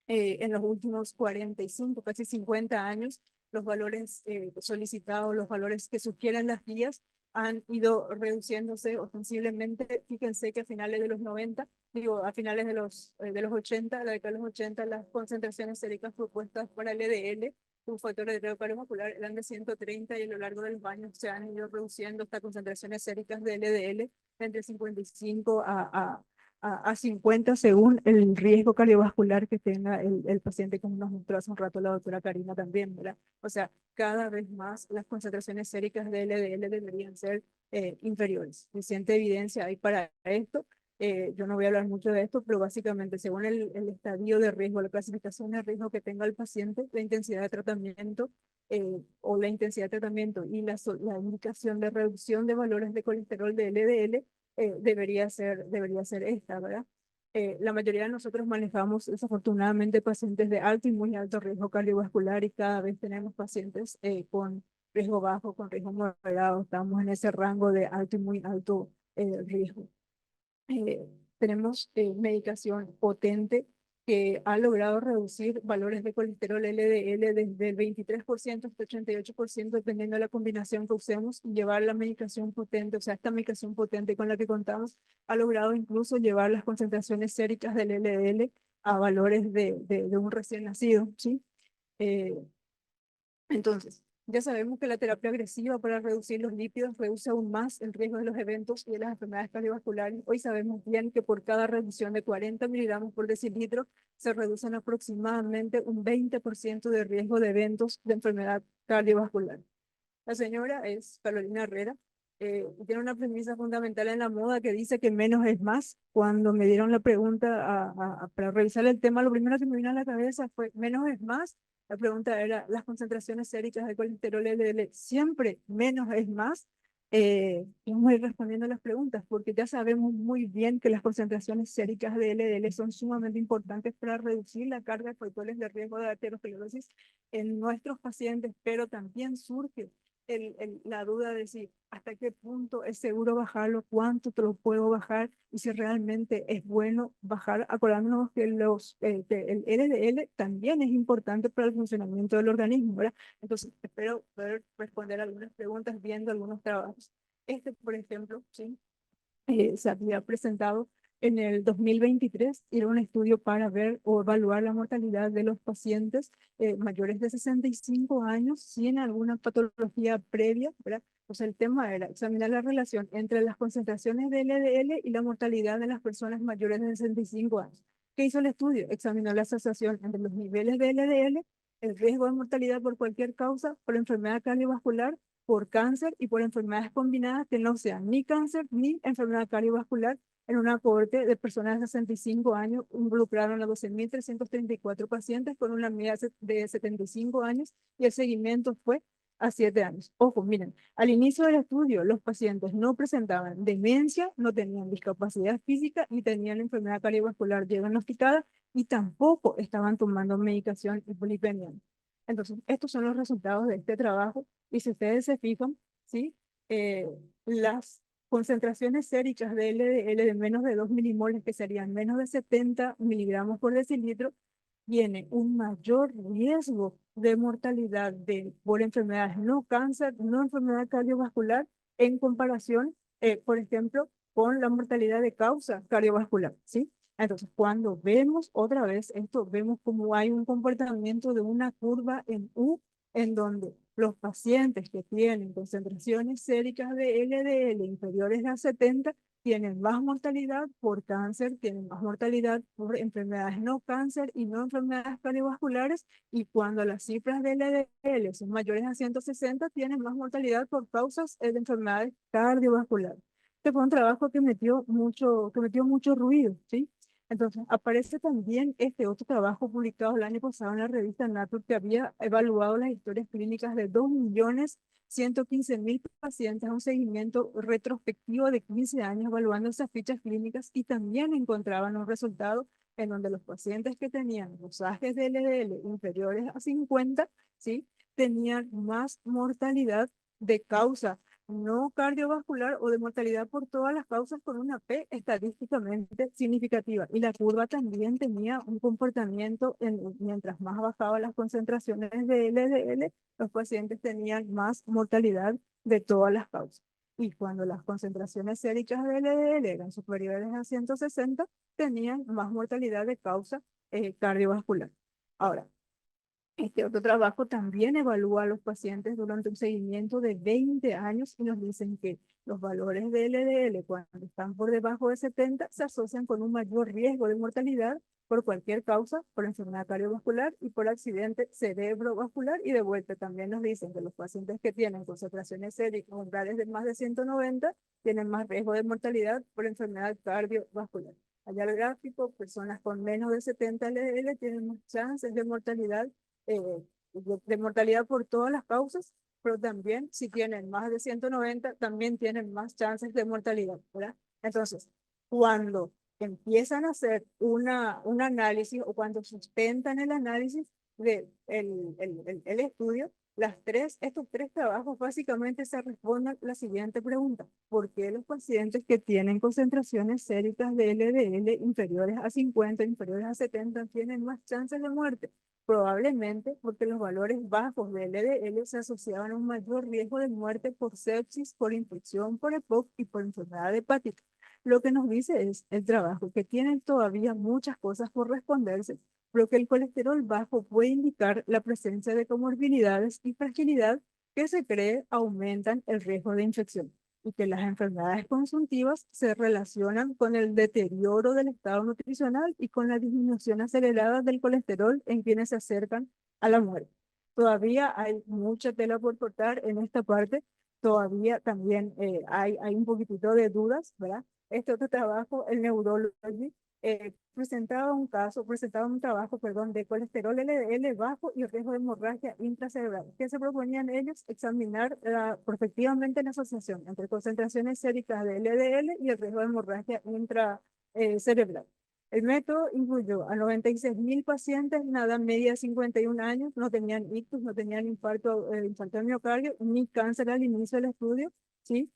En los últimos 45, casi 50 años, los valores solicitados, los valores que sugieren las guías han ido reduciéndose ostensiblemente. Fíjense que a finales de los 90, digo, a finales de los 80, la década de los 80, las concentraciones séricas propuestas para el LDL, un factor de riesgo cardiovascular, eran de 130 y a lo largo de los años se han ido reduciendo estas concentraciones séricas de LDL entre 55 a 50 según el riesgo cardiovascular que tenga el paciente, como nos mostró hace un rato la doctora Karina también, ¿verdad? O sea, cada vez más las concentraciones séricas de LDL deberían ser inferiores. Suficiente evidencia hay para esto. Yo no voy a hablar mucho de esto, pero básicamente según el estadio de riesgo, la clasificación de riesgo que tenga el paciente, la intensidad de tratamiento o la intensidad de tratamiento y la indicación de reducción de valores de colesterol de LDL, debería ser esta, ¿verdad? La mayoría de nosotros manejamos desafortunadamente pacientes de alto y muy alto riesgo cardiovascular y cada vez tenemos pacientes con riesgo bajo, con riesgo moderado, estamos en ese rango de alto y muy alto riesgo. Tenemos medicación potente que ha logrado reducir valores de colesterol LDL desde el 23% hasta 88%, dependiendo de la combinación que usemos, y llevar la medicación potente, o sea, esta medicación potente con la que contamos, ha logrado incluso llevar las concentraciones séricas del LDL a valores de un recién nacido, ¿sí? Eh, entonces, ya sabemos que la terapia agresiva para reducir los lípidos reduce aún más el riesgo de los eventos y de las enfermedades cardiovasculares. Hoy sabemos bien que por cada reducción de 40 miligramos por decilitro se reducen aproximadamente un 20% de riesgo de eventos de enfermedad cardiovascular. La señora es Carolina Herrera. Tiene una premisa fundamental en la moda que dice que menos es más. Cuando me dieron la pregunta para revisar el tema, lo primero que me vino a la cabeza fue menos es más. La pregunta era las concentraciones séricas de colesterol LDL. Siempre menos es más. Vamos a ir respondiendo las preguntas porque ya sabemos muy bien que las concentraciones séricas de LDL son sumamente importantes para reducir la carga de factores de riesgo de arteriosclerosis en nuestros pacientes, pero también surge la duda de si hasta qué punto es seguro bajarlo, cuánto te lo puedo bajar y si realmente es bueno bajar, acordándonos que que el LDL también es importante para el funcionamiento del organismo, ¿verdad? Entonces, espero poder responder algunas preguntas viendo algunos trabajos. Este, por ejemplo, ¿sí? Se había presentado en el 2023, era un estudio para ver o evaluar la mortalidad de los pacientes mayores de 65 años sin alguna patología previa, ¿verdad? O sea, el tema era examinar la relación entre las concentraciones de LDL y la mortalidad de las personas mayores de 65 años. ¿Qué hizo el estudio? Examinó la asociación entre los niveles de LDL, el riesgo de mortalidad por cualquier causa, por enfermedad cardiovascular, por cáncer y por enfermedades combinadas que no sean ni cáncer ni enfermedad cardiovascular en una cohorte de personas de 65 años. Involucraron a 12.334 pacientes con una media de 75 años y el seguimiento fue a 7 años. Ojo, miren, al inicio del estudio los pacientes no presentaban demencia, no tenían discapacidad física ni tenían enfermedad cardiovascular diagnosticada y tampoco estaban tomando medicación hipolipemiante. Entonces, estos son los resultados de este trabajo y si ustedes se fijan, ¿sí? Las concentraciones séricas de LDL de menos de 2 milimoles, que serían menos de 70 miligramos por decilitro, tiene un mayor riesgo de mortalidad por enfermedades no cáncer, no enfermedad cardiovascular, en comparación, por ejemplo, con la mortalidad de causa cardiovascular, ¿sí? Entonces, cuando vemos otra vez esto, vemos como hay un comportamiento de una curva en U, en donde los pacientes que tienen concentraciones séricas de LDL inferiores a 70 tienen más mortalidad por cáncer, tienen más mortalidad por enfermedades no cáncer y no enfermedades cardiovasculares, y cuando las cifras de LDL son mayores a 160, tienen más mortalidad por causas de enfermedades cardiovasculares. Este fue un trabajo que metió mucho ruido, ¿sí? Entonces, aparece también este otro trabajo publicado el año pasado en la revista Nature que había evaluado las historias clínicas de 2.115.000 pacientes a un seguimiento retrospectivo de 15 años evaluando esas fichas clínicas y también encontraban un resultado en donde los pacientes que tenían dosajes de LDL inferiores a 50, ¿sí? Tenían más mortalidad de causa no cardiovascular o de mortalidad por todas las causas con una P estadísticamente significativa. Y la curva también tenía un comportamiento, mientras más bajaban las concentraciones de LDL, los pacientes tenían más mortalidad de todas las causas. Y cuando las concentraciones séricas de LDL eran superiores a 160, tenían más mortalidad de causa cardiovascular. Ahora, este otro trabajo también evalúa a los pacientes durante un seguimiento de 20 años y nos dicen que los valores de LDL cuando están por debajo de 70 se asocian con un mayor riesgo de mortalidad por cualquier causa, por enfermedad cardiovascular y por accidente cerebrovascular. Y de vuelta también nos dicen que los pacientes que tienen concentraciones séricas umbrales de más de 190 tienen más riesgo de mortalidad por enfermedad cardiovascular. Allá el gráfico, personas con menos de 70 LDL tienen más chances de mortalidad de mortalidad por todas las causas, pero también si tienen más de 190, también tienen más chances de mortalidad, ¿verdad? Entonces, cuando empiezan a hacer un análisis o cuando sustentan el análisis de el estudio, estos tres trabajos básicamente se responden la siguiente pregunta: ¿por qué los pacientes que tienen concentraciones séricas de LDL inferiores a 50, inferiores a 70, tienen más chances de muerte? Probablemente porque los valores bajos de LDL se asociaban a un mayor riesgo de muerte por sepsis, por infección, por EPOC y por enfermedad hepática. Lo que nos dice es el trabajo que tienen todavía muchas cosas por responderse, pero que el colesterol bajo puede indicar la presencia de comorbilidades y fragilidad que se cree aumentan el riesgo de infección y que las enfermedades consultivas se relacionan con el deterioro del estado nutricional y con la disminución acelerada del colesterol en quienes se acercan a la muerte. Todavía hay mucha tela por cortar en esta parte, todavía también hay un poquitito de dudas, ¿verdad? Este otro trabajo, el Neurology, presentaba un trabajo, perdón, de colesterol LDL bajo y riesgo de hemorragia intracerebral. ¿Qué se proponían ellos? Examinar prospectivamente la asociación entre concentraciones séricas de LDL y el riesgo de hemorragia intracerebral. El método incluyó a 96.000 pacientes, una edad media de 51 años, no tenían ictus, no tenían infarto de miocardio, ni cáncer al inicio del estudio, ¿sí?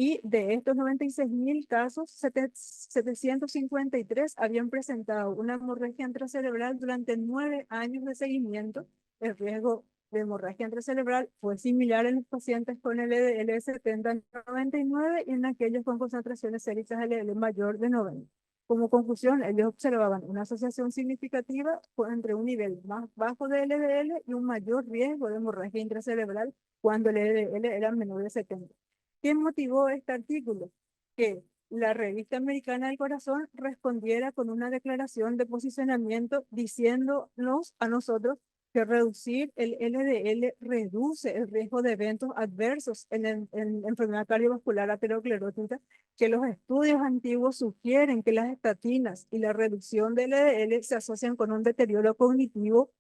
Y de estos 96.000 casos, 753 habían presentado una hemorragia intracerebral durante 9 años de seguimiento. El riesgo de hemorragia intracerebral fue similar en los pacientes con LDL 70-99 y en aquellos con concentraciones séricas LDL mayor de 90. Como conclusión, ellos observaban una asociación significativa entre un nivel más bajo de LDL y un mayor riesgo de hemorragia intracerebral cuando el LDL era menor de 70. ¿Qué motivó este artículo? Que la Revista Americana del Corazón respondiera con una declaración de posicionamiento diciéndonos a nosotros que reducir el LDL reduce el riesgo de eventos adversos en enfermedad cardiovascular aterosclerótica, que los estudios antiguos sugieren que las estatinas y la reducción del LDL se asocian con un deterioro cognitivo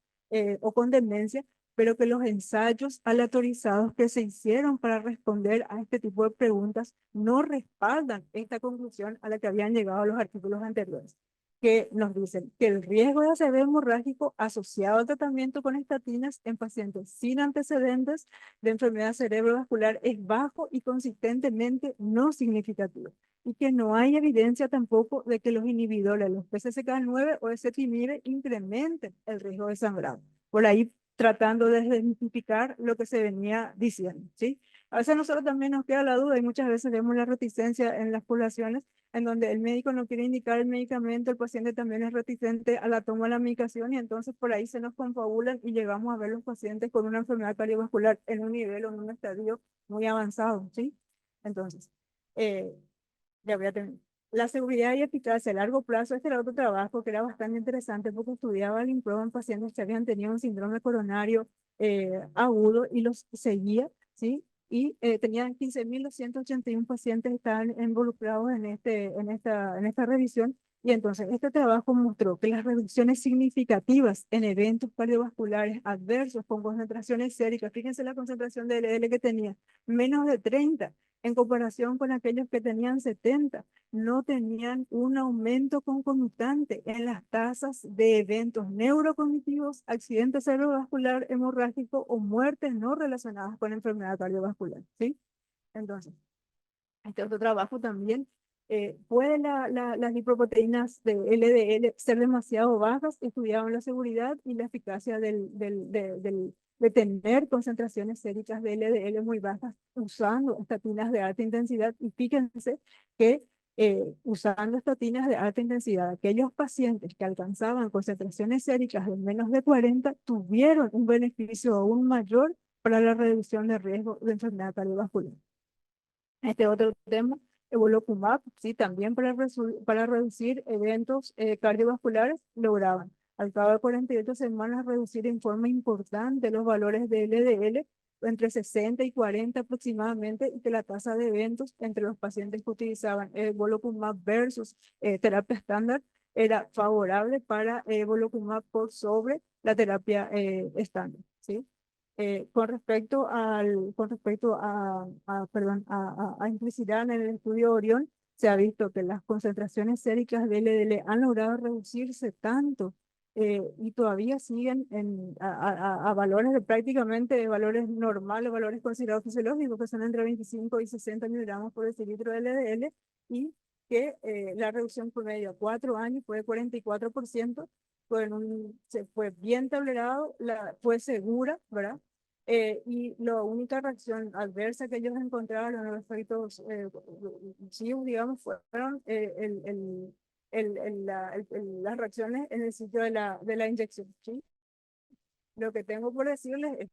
o con demencia, pero que los ensayos aleatorizados que se hicieron para responder a este tipo de preguntas no respaldan esta conclusión a la que habían llegado los artículos anteriores, que nos dicen que el riesgo de ACV hemorrágico asociado al tratamiento con estatinas en pacientes sin antecedentes de enfermedad cerebrovascular es bajo y consistentemente no significativo, y que no hay evidencia tampoco de que los inhibidores, los PCSK9 o ezetimibe, incrementen el riesgo de sangrado. Por ahí tratando de desmitificar lo que se venía diciendo, ¿sí? A veces a nosotros también nos queda la duda y muchas veces vemos la reticencia en las poblaciones en donde el médico no quiere indicar el medicamento, el paciente también es reticente a la toma de la medicación y entonces por ahí se nos confabulan y llegamos a ver los pacientes con una enfermedad cardiovascular en un nivel o en un estadio muy avanzado, ¿sí? Entonces, ya voy a terminar. La seguridad y eficacia a largo plazo, este era otro trabajo que era bastante interesante porque estudiaba el INPRO en pacientes que habían tenido un síndrome coronario agudo y los seguía, ¿sí? Y tenían 15.281 pacientes que estaban involucrados en esta revisión. Y entonces este trabajo mostró que las reducciones significativas en eventos cardiovasculares adversos con concentraciones séricas, fíjense la concentración de LDL que tenía, menos de 30, en comparación con aquellos que tenían 70, no tenían un aumento concomitante en las tasas de eventos neurocognitivos, accidente cerebrovascular hemorrágico o muertes no relacionadas con enfermedad cardiovascular, ¿sí? Entonces, este otro trabajo también, ¿pueden las lipoproteínas de LDL ser demasiado bajas? Estudiaban la seguridad y la eficacia de tener concentraciones séricas de LDL muy bajas usando estatinas de alta intensidad. Y fíjense que usando estatinas de alta intensidad, aquellos pacientes que alcanzaban concentraciones séricas de menos de 40 tuvieron un beneficio aún mayor para la reducción de riesgo de enfermedad cardiovascular. Este otro tema, evolocumab, sí, también para reducir eventos cardiovasculares, lograban al cabo de 48 semanas reducir en forma importante los valores de LDL entre 60 y 40 aproximadamente, y que la tasa de eventos entre los pacientes que utilizaban evolocumab versus terapia estándar era favorable para evolocumab por sobre la terapia estándar, ¿sí? Con respecto a implicidad en el estudio Orión, se ha visto que las concentraciones séricas de LDL han logrado reducirse tanto y todavía siguen a valores de prácticamente valores normales, valores considerados fisiológicos, que son entre 25 y 60 miligramos por decilitro de LDL, y que la reducción promedio a 4 años fue de 44%, fue bien tolerado, fue segura, ¿verdad? Y la única reacción adversa que ellos encontraron, los efectos nocivos, digamos, fueron las reacciones en el sitio de la inyección, ¿sí? Lo que tengo por decirles es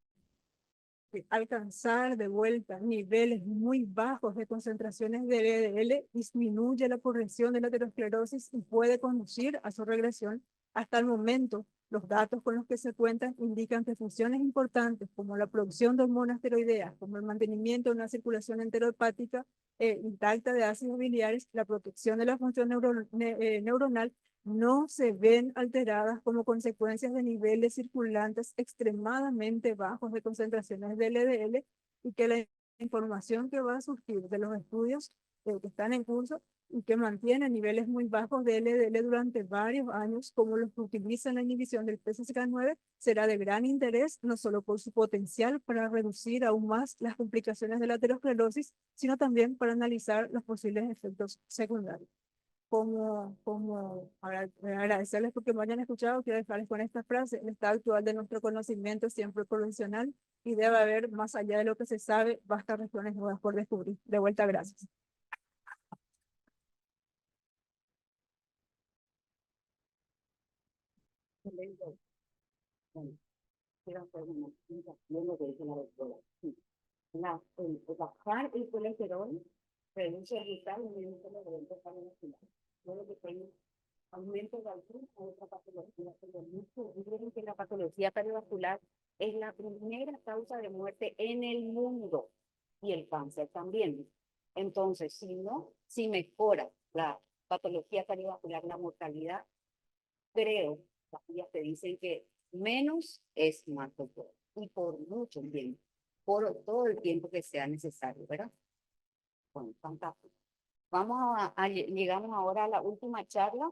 que alcanzar de vuelta niveles muy bajos de concentraciones de LDL disminuye la progresión de la aterosclerosis y puede conducir a su regresión. Hasta el momento, los datos con los que se cuentan indican que funciones importantes como la producción de hormonas esteroideas, como el mantenimiento de una circulación enterohepática intacta de ácidos biliares, la protección de la función neuronal, no se ven alteradas como consecuencias de niveles circulantes extremadamente bajos de concentraciones de LDL, y que la información que va a surgir de los estudios que están en curso y que mantienen niveles muy bajos de LDL durante varios años, como los que utilizan la inhibición del PCSK9, será de gran interés, no solo por su potencial para reducir aún más las complicaciones de la aterosclerosis, sino también para analizar los posibles efectos secundarios. Agradecerles porque me hayan escuchado, quiero dejarles con esta frase: el estado actual de nuestro conocimiento es siempre provisional y debe haber, más allá de lo que se sabe, vastas regiones nuevas por descubrir. De vuelta, gracias.
Bajar el colesterol reduce el riesgo de evento cardiovascular. Luego que tengo aumento de altura a otra patología. Miren que la patología cardiovascular es la primera causa de muerte en el mundo, y el cáncer también. Entonces, si mejora la patología cardiovascular, la mortalidad, creo, las guías te dicen que menos es más, doctor, y por mucho tiempo, por todo el tiempo que sea necesario, ¿verdad? Bueno, fantástico. Llegamos ahora a la última charla,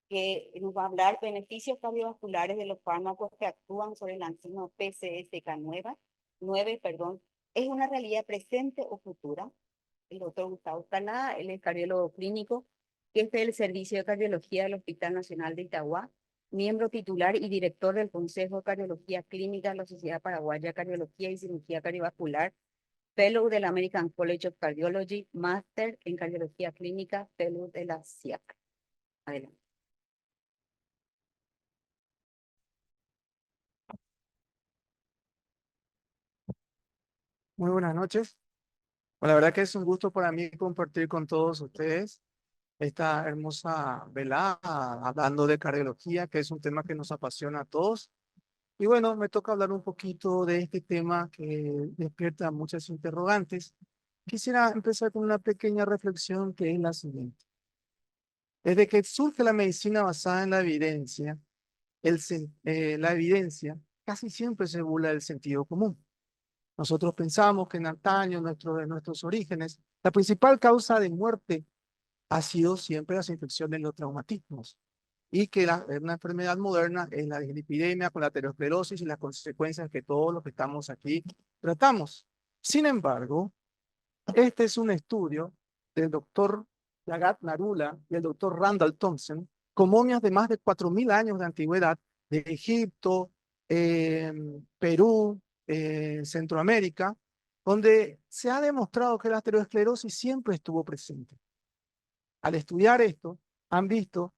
que nos va a hablar beneficios cardiovasculares de los fármacos que actúan sobre la enzima PCSK9, perdón. ¿Es una realidad presente o futura? El doctor Gustavo Escalada, él es cardiólogo clínico, jefe del Servicio de Cardiología del Hospital Nacional de Itagua, miembro titular y director del Consejo de Cardiología Clínica de la Sociedad Paraguaya de Cardiología y Cirugía Cardiovascular, Fellow del American College of Cardiology, Máster en Cardiología Clínica, Fellow de la CIAC. Adelante.
Muy buenas noches. Bueno, la verdad que es un gusto para mí compartir con todos ustedes esta hermosa velada hablando de cardiología, que es un tema que nos apasiona a todos. Y bueno, me toca hablar un poquito de este tema que despierta muchas interrogantes. Quisiera empezar con una pequeña reflexión que es la siguiente. Desde que surge la medicina basada en la evidencia, la evidencia casi siempre se burla del sentido común. Nosotros pensamos que en antaño, de nuestros orígenes, la principal causa de muerte ha sido siempre las infecciones y los traumatismos, y que una enfermedad moderna es la dislipidemia con la aterosclerosis y las consecuencias que todos los que estamos aquí tratamos. Sin embargo, este es un estudio del doctor Jagat Narula y el doctor Randall Thompson con momias de más de 4.000 años de antigüedad de Egipto, Perú, Centroamérica, donde se ha demostrado que la aterosclerosis siempre estuvo presente. Al estudiar esto, han visto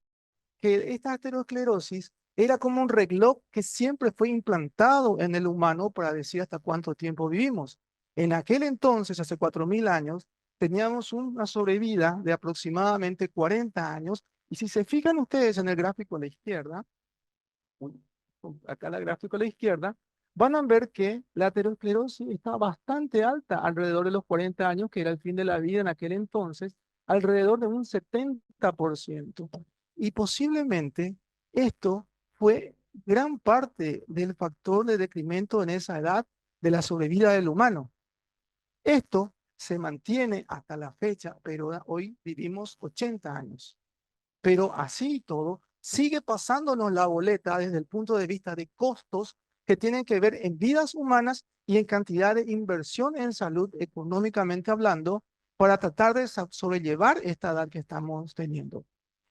que esta aterosclerosis era como un reloj que siempre fue implantado en el humano para decir hasta cuánto tiempo vivimos. En aquel entonces, hace 4.000 años, teníamos una sobrevida de aproximadamente 40 años, y si se fijan ustedes en el gráfico a la izquierda, acá el gráfico a la izquierda, van a ver que la aterosclerosis está bastante alta, alrededor de los 40 años, que era el fin de la vida en aquel entonces, alrededor de un 70%. Y posiblemente esto fue gran parte del factor de decremento en esa edad de la sobrevida del humano. Esto se mantiene hasta la fecha, pero hoy vivimos 80 años. Pero así y todo, sigue pasándonos la boleta desde el punto de vista de costos que tienen que ver en vidas humanas y en cantidad de inversión en salud, económicamente hablando, para tratar de sobrellevar esta edad que estamos teniendo.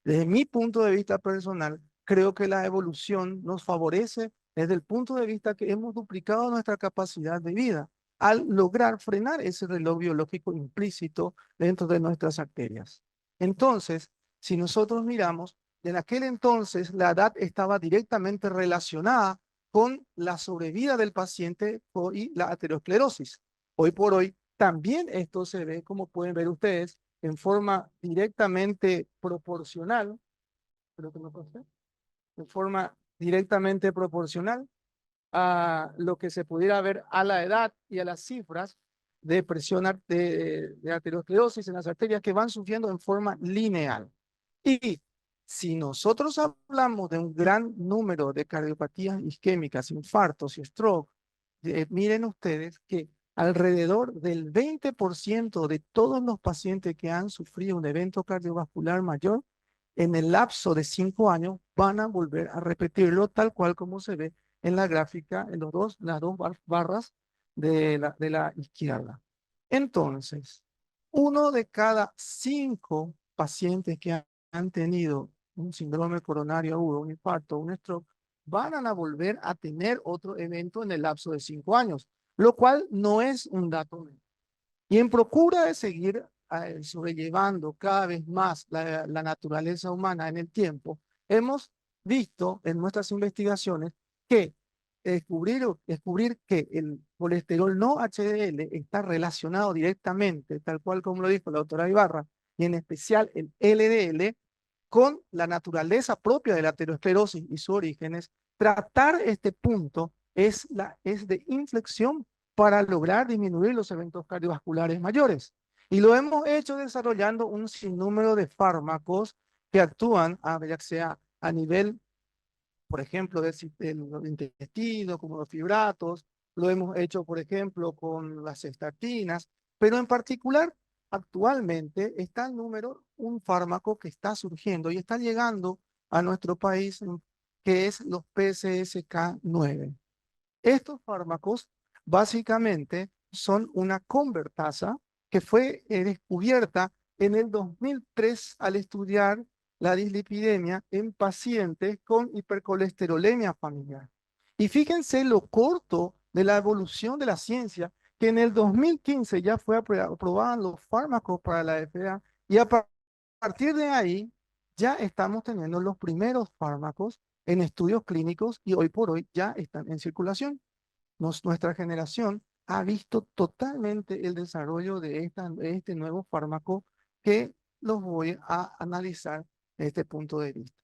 Desde mi punto de vista personal, creo que la evolución nos favorece desde el punto de vista que hemos duplicado nuestra capacidad de vida al lograr frenar ese reloj biológico implícito dentro de nuestras arterias. Entonces, si nosotros miramos, en aquel entonces la edad estaba directamente relacionada con la sobrevida del paciente y la aterosclerosis. Hoy por hoy también esto se ve, como pueden ver ustedes, en forma directamente proporcional, creo que no pasé, en forma directamente proporcional a lo que se pudiera ver a la edad y a las cifras de presión de aterosclerosis en las arterias que van sufriendo en forma lineal. Y si nosotros hablamos de un gran número de cardiopatías isquémicas, infartos y stroke, miren ustedes que alrededor del 20% de todos los pacientes que han sufrido un evento cardiovascular mayor, en el lapso de 5 años van a volver a repetirlo tal cual como se ve en la gráfica, en las dos barras de la izquierda. Entonces, 1 de cada 5 pacientes que han tenido un síndrome coronario agudo, un infarto, un stroke, van a volver a tener otro evento en el lapso de 5 años, lo cual no es un dato menor. Y en procura de seguir sobrellevando cada vez más la naturaleza humana en el tiempo, hemos visto en nuestras investigaciones que descubrir que el colesterol no HDL está relacionado directamente, tal cual como lo dijo la doctora Ibarra, y en especial el LDL, con la naturaleza propia de la aterosclerosis y sus orígenes. Tratar este punto es de inflexión para lograr disminuir los eventos cardiovasculares mayores. Y lo hemos hecho desarrollando un sinnúmero de fármacos que actúan, ya sea a nivel, por ejemplo, del intestino, como los fibratos. Lo hemos hecho, por ejemplo, con las estatinas, pero en particular, actualmente está el un fármaco que está surgiendo y está llegando a nuestro país, que es los PCSK9. Estos fármacos básicamente son una convertasa que fue descubierta en el 2003 al estudiar la dislipidemia en pacientes con hipercolesterolemia familiar. Y fíjense lo corto de la evolución de la ciencia, que en el 2015 ya fue aprobado los fármacos para la FDA y a partir de ahí ya estamos teniendo los primeros fármacos en estudios clínicos y hoy por hoy ya están en circulación. Nuestra generación ha visto totalmente el desarrollo de este nuevo fármaco que los voy a analizar desde este punto de vista.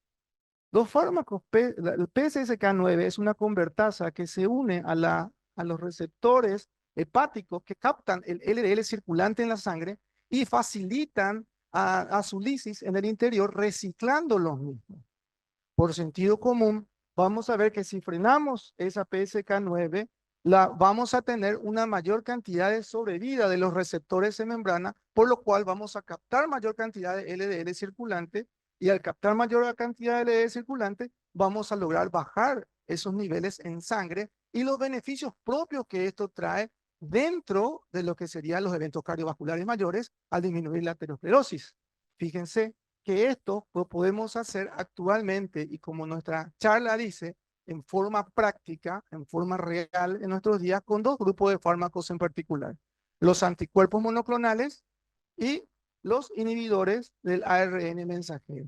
Los fármacos, el PCSK9 es una convertasa que se une a los receptores hepáticos que captan el LDL circulante en la sangre y facilitan a su lisis en el interior reciclando los mismos. Por sentido común, vamos a ver que si frenamos esa PCSK9, vamos a tener una mayor cantidad de sobrevida de los receptores en membrana, por lo cual vamos a captar mayor cantidad de LDL circulante y al captar mayor cantidad de LDL circulante, vamos a lograr bajar esos niveles en sangre y los beneficios propios que esto trae dentro de lo que serían los eventos cardiovasculares mayores al disminuir la aterosclerosis. Fíjense que esto lo podemos hacer actualmente y como nuestra charla dice, en forma práctica, en forma real en nuestros días con 2 grupos de fármacos en particular. Los anticuerpos monoclonales y los inhibidores del ARN mensajero.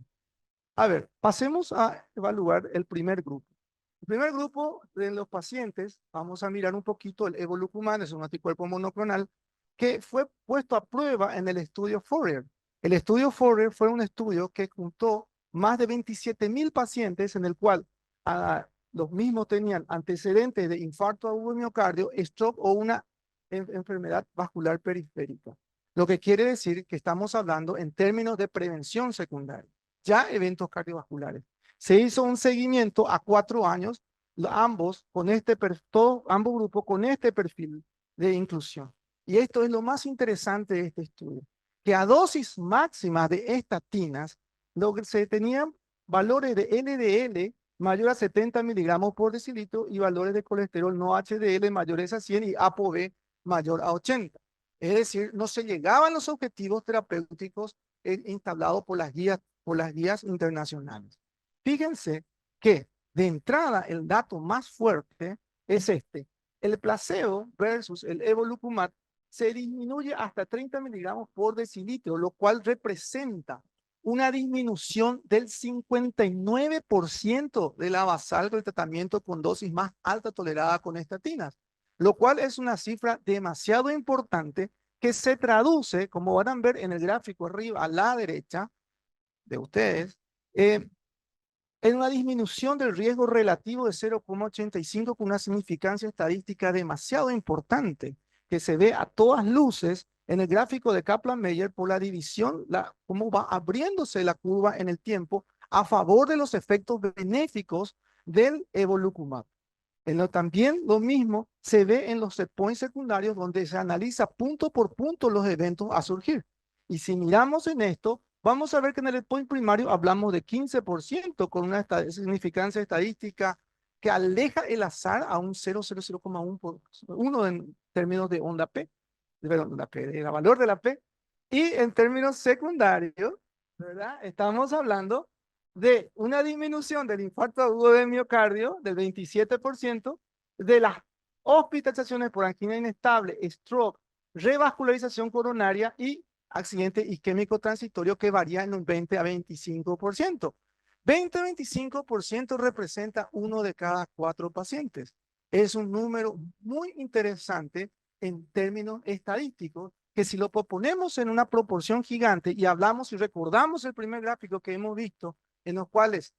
A ver, pasemos a evaluar el primer grupo. El primer grupo de los pacientes, vamos a mirar un poquito el evolucumab, es un anticuerpo monoclonal que fue puesto a prueba en el estudio Fourier. El estudio Fourier fue un estudio que juntó más de 27,000 pacientes en el cual los mismos tenían antecedentes de infarto agudo de miocardio, stroke o una enfermedad vascular periférica. Lo que quiere decir que estamos hablando en términos de prevención secundaria, ya eventos cardiovasculares. Se hizo un seguimiento a 4 años, ambos grupos con este perfil de inclusión. y esto es lo más interesante de este estudio, que a dosis máximas de estatinas se tenían valores de LDL mayor a 70 miligramos por decilitro y valores de colesterol no HDL mayores a 100 y ApoB mayor a 80. Es decir, no se llegaban los objetivos terapéuticos instalados por las guías internacionales. Fíjense que de entrada el dato más fuerte es este. El placebo versus el evolocumab se disminuye hasta 30 miligramos por decilitro, lo cual representa una disminución del 59% de la basal del tratamiento con dosis más alta tolerada con estatinas, lo cual es una cifra demasiado importante que se traduce, como van a ver en el gráfico arriba a la derecha de ustedes, en una disminución del riesgo relativo de 0,85 con una significancia estadística demasiado importante que se ve a todas luces en el gráfico de Kaplan-Meier por la división, cómo va abriéndose la curva en el tiempo a favor de los efectos benéficos del evolocumab. También lo mismo se ve en los setpoints secundarios donde se analiza punto por punto los eventos a surgir. Y si miramos en esto, vamos a ver que en el endpoint primario hablamos de 15% con una significancia estadística que aleja el azar a un 0,1 en términos de onda P, de valor de la P. Y en términos secundarios, ¿verdad? Estamos hablando de una disminución del infarto agudo de miocardio del 27%, de las hospitalizaciones por angina inestable, stroke, revascularización coronaria y accidente isquémico transitorio que varía en un 20 a 25%. 20 a 25% representa 1 de cada 4 pacientes. Es un número muy interesante en términos estadísticos, que si lo proponemos en una proporción gigante y hablamos y recordamos el primer gráfico que hemos visto, en los cuales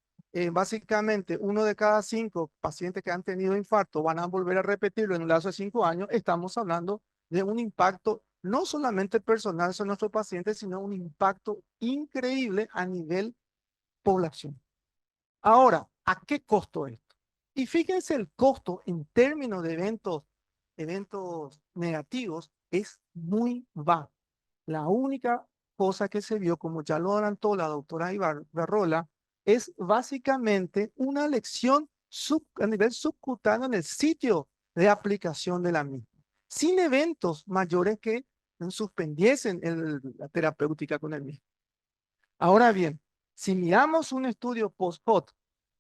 básicamente 1 de cada 5 pacientes que han tenido infarto van a volver a repetirlo en un lapso de 5 años, estamos hablando de un impacto no solamente personal sobre nuestros pacientes, sino un impacto increíble a nivel población. Ahora, ¿a qué costo esto? Y fíjense el costo en términos de eventos negativos es muy bajo. La única cosa que se vio, como ya lo adelantó la doctora Ibarrola, es básicamente una lección a nivel subcutáneo en el sitio de aplicación de la misma, sin eventos mayores que suspendiesen la terapéutica con el mismo. Ahora bien, si miramos un estudio post-hoc,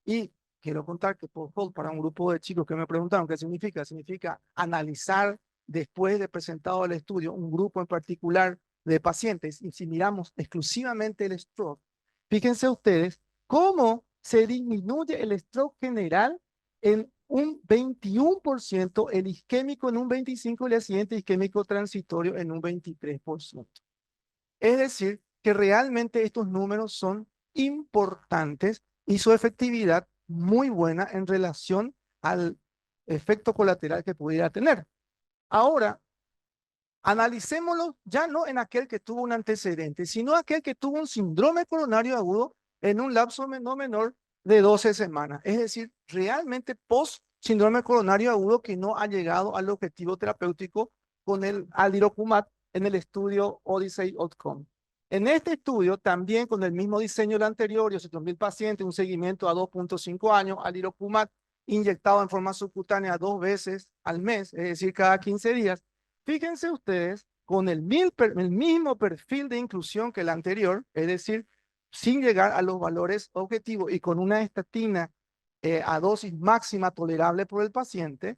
y quiero contar que post-hoc para un grupo de chicos que me preguntaron qué significa, significa analizar después de presentado el estudio un grupo en particular de pacientes, y si miramos exclusivamente el stroke, fíjense ustedes cómo se disminuye el stroke general en un 21%, el isquémico en un 25% y el accidente isquémico transitorio en un 23%. Es decir, que realmente estos números son importantes y su efectividad muy buena en relación al efecto colateral que pudiera tener. Ahora, analicémoslo ya no en aquel que tuvo un antecedente, sino aquel que tuvo un síndrome coronario agudo en un lapso no menor de 12 semanas. Es decir, realmente post síndrome coronario agudo que no ha llegado al objetivo terapéutico con el alirocumab en el estudio Odyssey Outcome. En este estudio, también con el mismo diseño del anterior, 800,000 pacientes, un seguimiento a 2.5 años, alirocumab inyectado en forma subcutánea 2 veces al mes, es decir, cada 15 días. Fíjense ustedes, con el mismo perfil de inclusión que el anterior, es decir, sin llegar a los valores objetivos y con una estatina a dosis máxima tolerable por el paciente,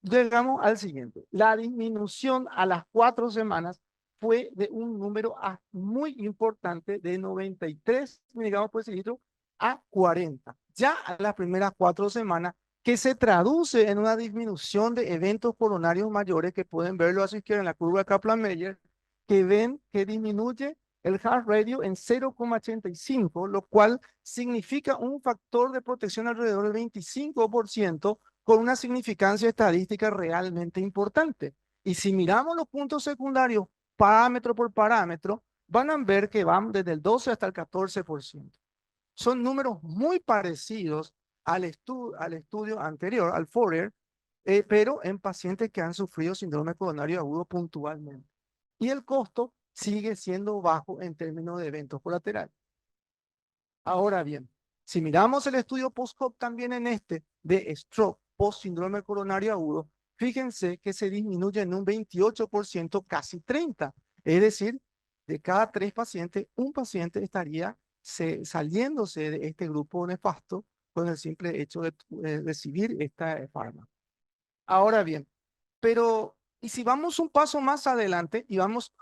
llegamos al siguiente. La disminución a las 4 semanas fue de un número muy importante de 93 miligramos por decilitro a 40. Ya a las primeras 4 semanas, que se traduce en una disminución de eventos coronarios mayores, que pueden verlo a su izquierda en la curva de Kaplan-Meier, que ven que disminuye el heart radio en 0,85, lo cual significa un factor de protección alrededor del 25%, con una significancia estadística realmente importante. Y si miramos los puntos secundarios parámetro por parámetro, van a ver que van desde el 12 hasta el 14%. Son números muy parecidos al estudio anterior, al Fourier, pero en pacientes que han sufrido síndrome coronario agudo puntualmente. Y el costo sigue siendo bajo en términos de eventos colaterales. Ahora bien, si miramos el estudio post-hoc también en este de stroke post-síndrome coronario agudo, fíjense que se disminuye en un 28%, casi 30%. Es decir, de cada 3 pacientes, un paciente estaría saliéndose de este grupo nefasto con el simple hecho de recibir esta fármaco. Ahora bien, pero, y si vamos un paso más adelante y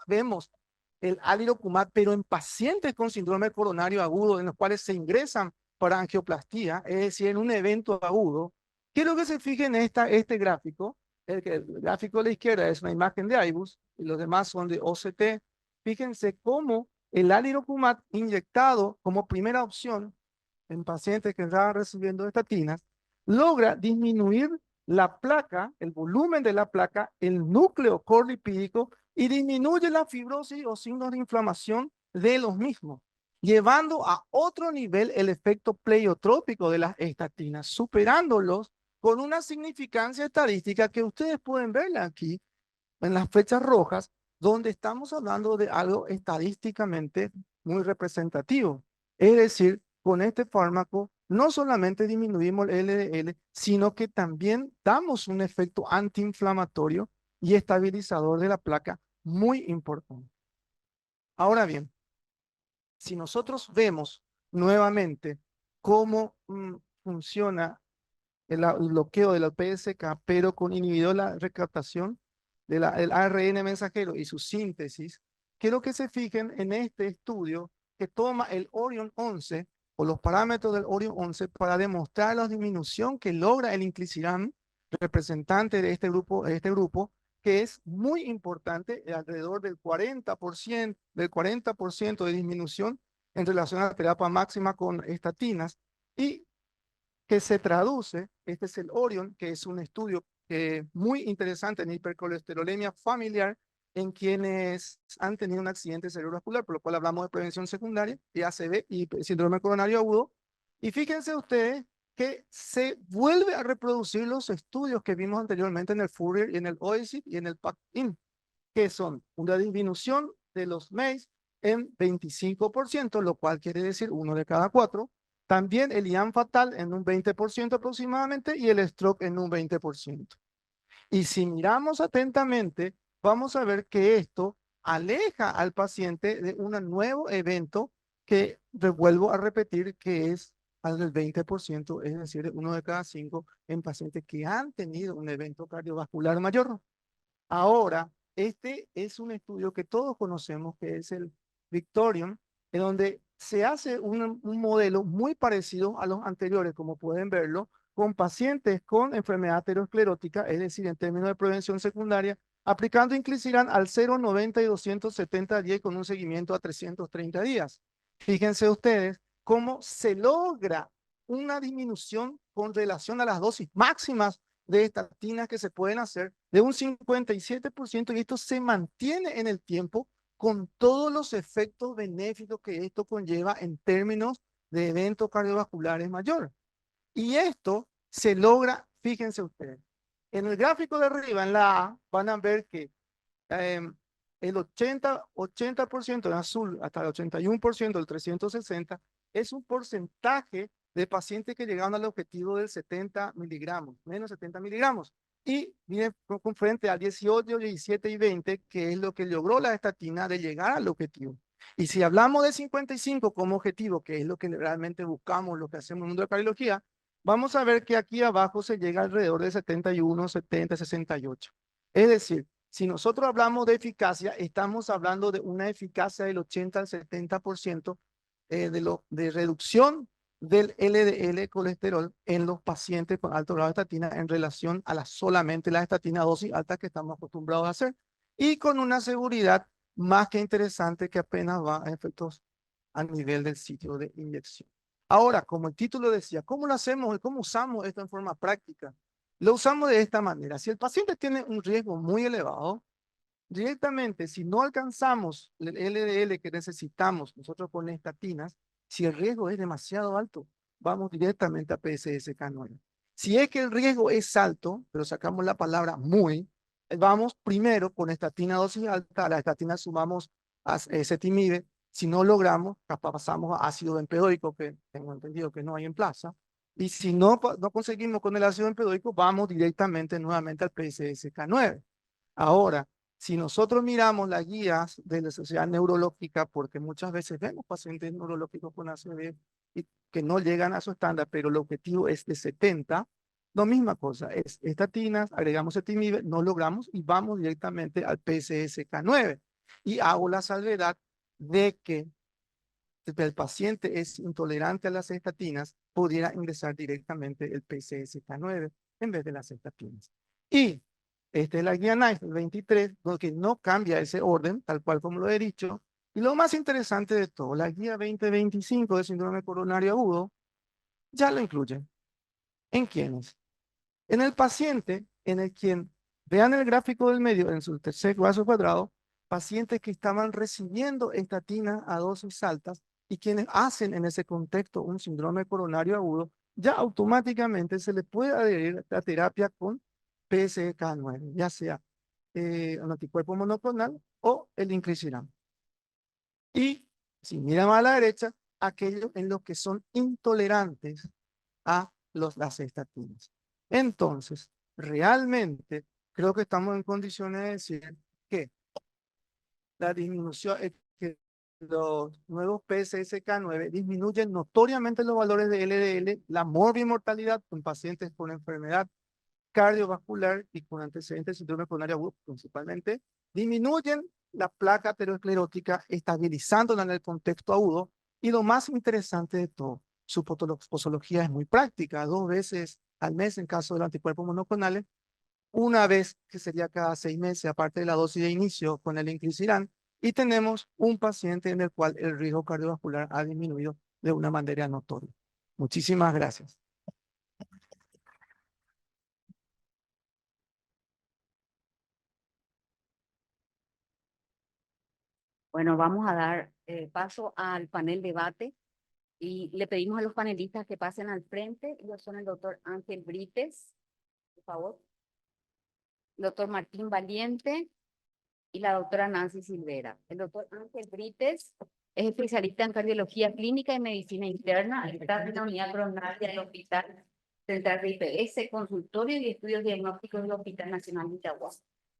vemos el alirocumab, pero en pacientes con síndrome coronario agudo, en los cuales se ingresan para angioplastía, es decir, en un evento agudo, quiero que se fijen en este gráfico. El gráfico de la izquierda es una imagen de IBUS y los demás son de OCT. Fíjense cómo el alirocumab inyectado como primera opción en pacientes que estaban recibiendo estatinas logra disminuir la placa, el volumen de la placa, el núcleo corlipídico y disminuye la fibrosis o signos de inflamación de los mismos, llevando a otro nivel el efecto pleiotrópico de las estatinas, superándolos con una significancia estadística que ustedes pueden verla aquí en las flechas rojas, donde estamos hablando de algo estadísticamente muy representativo. Es decir, con este fármaco no solamente disminuimos el LDL, sino que también damos un efecto antiinflamatorio y estabilizador de la placa muy importante. Ahora bien, si nosotros vemos nuevamente cómo funciona el bloqueo de la PSK, pero con inhibidor la recaptación del ARN mensajero y su síntesis, quiero que se fijen en este estudio que toma el Orion 11 o los parámetros del Orion 11 para demostrar la disminución que logra el inclisiran, representante de este grupo, que es muy importante, alrededor del 40% de disminución en relación a la terapia máxima con estatinas, y que se traduce, este es el Orion, que es un estudio muy interesante en hipercolesterolemia familiar en quienes han tenido un accidente cerebrovascular, por lo cual hablamos de prevención secundaria, y ACV y síndrome coronario agudo. Y fíjense ustedes que se vuelve a reproducir los estudios que vimos anteriormente en el Fourier y en el OASIS y en el PAC-IN, que son una disminución de los MACE en 25%, lo cual quiere decir 1 de cada 4. También el IAM fatal en un 20% aproximadamente y el stroke en un 20%. Y si miramos atentamente, vamos a ver que esto aleja al paciente de un nuevo evento que vuelvo a repetir que es al del 20%, es decir, 1 de cada 5 en pacientes que han tenido un evento cardiovascular mayor. Ahora, este es un estudio que todos conocemos, que es el Victorium, en donde se hace un modelo muy parecido a los anteriores, como pueden verlo, con pacientes con enfermedad aterosclerótica, es decir, en términos de prevención secundaria, aplicando inclisiran al 0, 90 y 270 días con un seguimiento a 330 días. Fíjense ustedes cómo se logra una disminución con relación a las dosis máximas de estatinas que se pueden hacer de un 57%, y esto se mantiene en el tiempo con todos los efectos benéficos que esto conlleva en términos de eventos cardiovasculares mayores. Y esto se logra, fíjense ustedes, en el gráfico de arriba, en la A, van a ver que el 80% en azul hasta el 81% del 360 es un porcentaje de pacientes que llegaron al objetivo del 70 miligramos, menos 70 miligramos. Y miren con frente al 18, 17 y 20, que es lo que logró la estatina de llegar al objetivo. Y si hablamos de 55 como objetivo, que es lo que realmente buscamos, lo que hacemos en el mundo de cardiología, vamos a ver que aquí abajo se llega alrededor de 71, 70, 68. Es decir, si nosotros hablamos de eficacia, estamos hablando de una eficacia del 80 al 70% de reducción del LDL colesterol en los pacientes con alto grado de estatina en relación a solamente la estatina dosis alta que estamos acostumbrados a hacer, y con una seguridad más que interesante que apenas va a efectos a nivel del sitio de inyección. Ahora, como el título decía, ¿cómo lo hacemos y cómo usamos esto en forma práctica? Lo usamos de esta manera. Si el paciente tiene un riesgo muy elevado, directamente, si no alcanzamos el LDL que necesitamos nosotros con estatinas, si el riesgo es demasiado alto, vamos directamente a PCSK9. Si es que el riesgo es alto, pero sacamos la palabra muy, vamos primero con estatina dosis alta, a la estatina sumamos ezetimibe. Si no logramos, pasamos a ácido bempedoico, que tengo entendido que no hay en plaza. Y si no, no conseguimos con el ácido bempedoico, vamos directamente nuevamente al PCSK9. Ahora, si nosotros miramos las guías de la Sociedad Neurológica, porque muchas veces vemos pacientes neurológicos con ACV y que no llegan a su estándar, pero el objetivo es de 70, la misma cosa, es estatinas, agregamos ezetimibe, no logramos y vamos directamente al PCSK9. Y hago la salvedad de que si el paciente es intolerante a las estatinas, pudiera ingresar directamente el PCSK9 en vez de las estatinas. Y esta es la guía NICE 23, que no cambia ese orden, tal cual como lo he dicho. Y lo más interesante de todo, la guía 2025 de síndrome coronario agudo ya lo incluye. ¿En quiénes? En el paciente, en el quien, vean el gráfico del medio, en su tercer vaso cuadrado, pacientes que estaban recibiendo estatina a dosis altas y quienes hacen en ese contexto un síndrome coronario agudo, ya automáticamente se le puede adherir a terapia con PCSK9, ya sea un anticuerpo monoclonal o el inclisiran. Y si miran a la derecha, aquellos en los que son intolerantes a las estatinas. Entonces, realmente creo que estamos en condiciones de decir que la disminución, que los nuevos PCSK9 disminuyen notoriamente los valores de LDL, la morbimortalidad en pacientes con enfermedad cardiovascular y con antecedentes de síndrome coronario agudo principalmente, disminuyen la placa aterosclerótica, estabilizándola en el contexto agudo, y lo más interesante de todo, su posología es muy práctica, 2 veces al mes en caso de los anticuerpos monoclonales, una vez que sería cada 6 meses, aparte de la dosis de inicio con el inclisiran, y tenemos un paciente en el cual el riesgo cardiovascular ha disminuido de una manera notoria. Muchísimas gracias.
Bueno, vamos a dar paso al panel debate y le pedimos a los panelistas que pasen al frente. Ellos son el doctor Ángel Brites, por favor, el doctor Martín Valiente y la doctora Nancy Silvera. El doctor Ángel Brites es especialista en cardiología clínica y medicina interna, está en la unidad coronaria del Hospital Central de IPS, consultorio y estudios diagnósticos del Hospital Nacional de Itagua.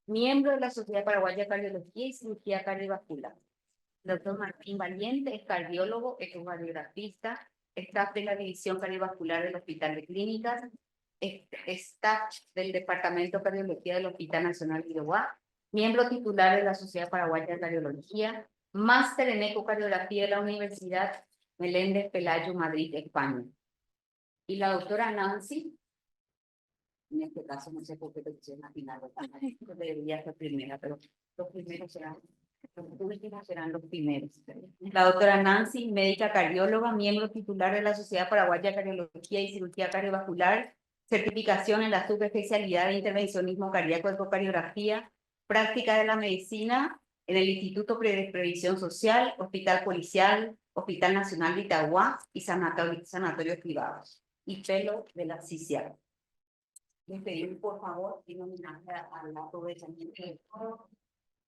Miembro de la Sociedad Paraguaya de Cardiología y Cirugía Cardiovascular. El doctor Martín Valiente es cardiólogo, ecocardiografista, staff de la División Cardiovascular del Hospital de Clínicas, staff del Departamento de Cardiología del Hospital Nacional de Itagua, miembro titular de la Sociedad Paraguaya de Cardiología, máster en ecocardiografía de la Universidad Meléndez Pelayo, Madrid, España. Y la doctora Nancy, en este caso no sé por qué te pusieron al final, debería ser primera, pero los primeros serán, los últimos serán los primeros. La doctora Nancy, médica cardióloga, miembro titular de la Sociedad Paraguaya de Cardiología y Cirugía Cardiovascular, certificación en la subespecialidad de intervencionismo cardíaco ecocardiografía, práctica de la medicina en el Instituto de Previsión Social, Hospital Policial, Hospital Nacional de Itagua y sanatorios privados, y fellow de la CICIAR. Les pedimos, por favor, un homenaje al aprovechamiento del foro,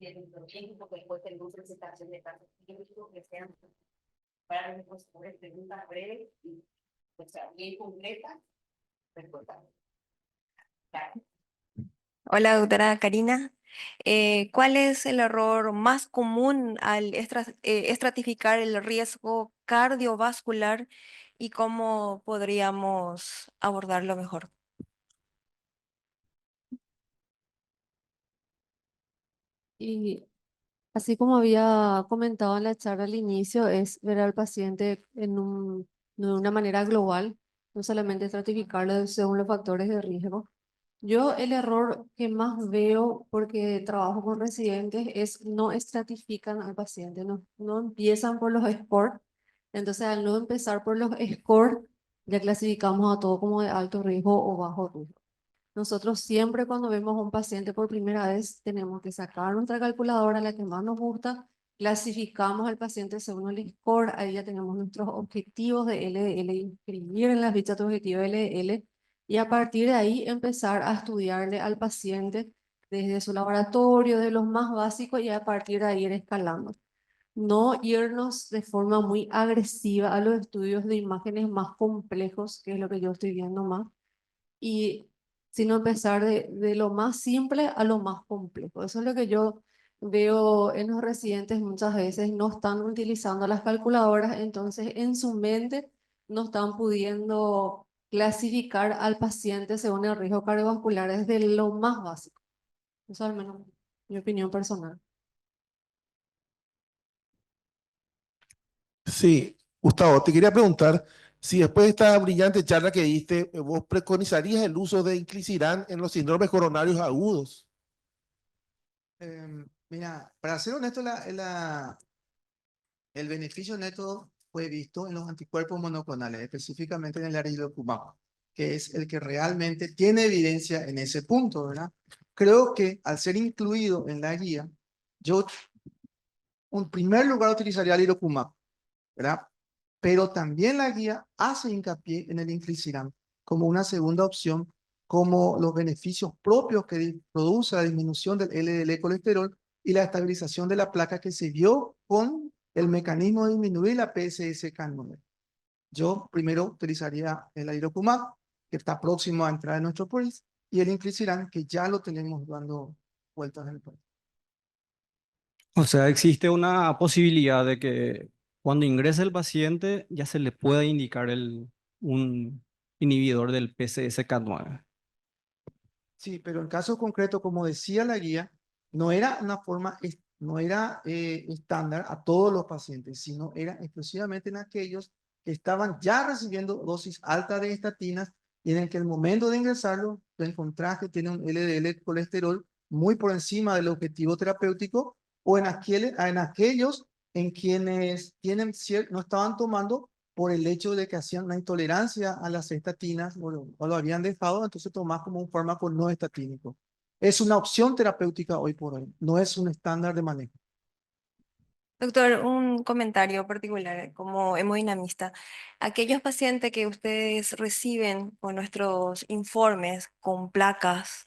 del tiempo, porque después tenemos presentación de casos clínicos que sean para responder preguntas breves y pues, bien concretas.
Hola, doctora Karina. ¿Cuál es el error más común al estratificar el riesgo cardiovascular y cómo podríamos abordarlo mejor?
Y así como había comentado en la charla al inicio, es ver al paciente de una manera global, no solamente estratificarlo según los factores de riesgo. Yo el error que más veo, porque trabajo con residentes, es no estratifican al paciente, no empiezan por los scores. Entonces, al no empezar por los scores, ya clasificamos a todo como de alto riesgo o bajo riesgo. Nosotros siempre cuando vemos a un paciente por primera vez tenemos que sacar nuestra calculadora, la que más nos gusta, clasificamos al paciente según el score, ahí ya tenemos nuestros objetivos de LDL, inscribir en las fichas de objetivo de LDL, y a partir de ahí empezar a estudiarle al paciente desde su laboratorio, de los más básicos y a partir de ahí ir escalando. No irnos de forma muy agresiva a los estudios de imágenes más complejos, que es lo que yo estoy viendo más, y sino empezar de lo más simple a lo más complejo. Eso es lo que yo veo en los residentes muchas veces, no están utilizando las calculadoras, entonces en su mente no están pudiendo clasificar al paciente según el riesgo cardiovascular desde lo más básico. Eso al menos mi opinión personal.
Sí, Gustavo, te quería preguntar si después de esta brillante charla que diste, vos preconizarías el uso de inclisiran en los síndromes coronarios agudos.
Mira, para ser honesto, el beneficio neto fue visto en los anticuerpos monoclonales, específicamente en el arilocumab, que es el que realmente tiene evidencia en ese punto, ¿verdad? Creo que al ser incluido en la guía, yo en primer lugar utilizaría arilocumab, ¿verdad? Pero también la guía hace hincapié en el inclisiran como una segunda opción, como los beneficios propios que produce la disminución del LDL colesterol y la estabilización de la placa que se vio con el mecanismo de disminuir la PCSK9. Yo primero utilizaría el arilocumab, que está próximo a entrar en nuestro país, y el inclisiran, que ya lo tenemos dando vueltas en el país.
O sea, existe una posibilidad de que cuando ingrese el paciente ya se le pueda indicar un inhibidor del PCSK9.
Sí, pero en caso concreto, como decía la guía, no era una forma, no era estándar a todos los pacientes, sino era exclusivamente en aquellos que estaban ya recibiendo dosis alta de estatinas y en el que el momento de ingresarlo, tú encontrás que tiene un LDL colesterol muy por encima del objetivo terapéutico o en aquellos en quienes no estaban tomando por el hecho de que hacían una intolerancia a las estatinas o lo habían dejado, entonces tomás como un fármaco no estatínico. Es una opción terapéutica hoy por hoy, no es un estándar de manejo.
Doctor, un comentario particular como hemodinamista. Aquellos pacientes que ustedes reciben con nuestros informes con placas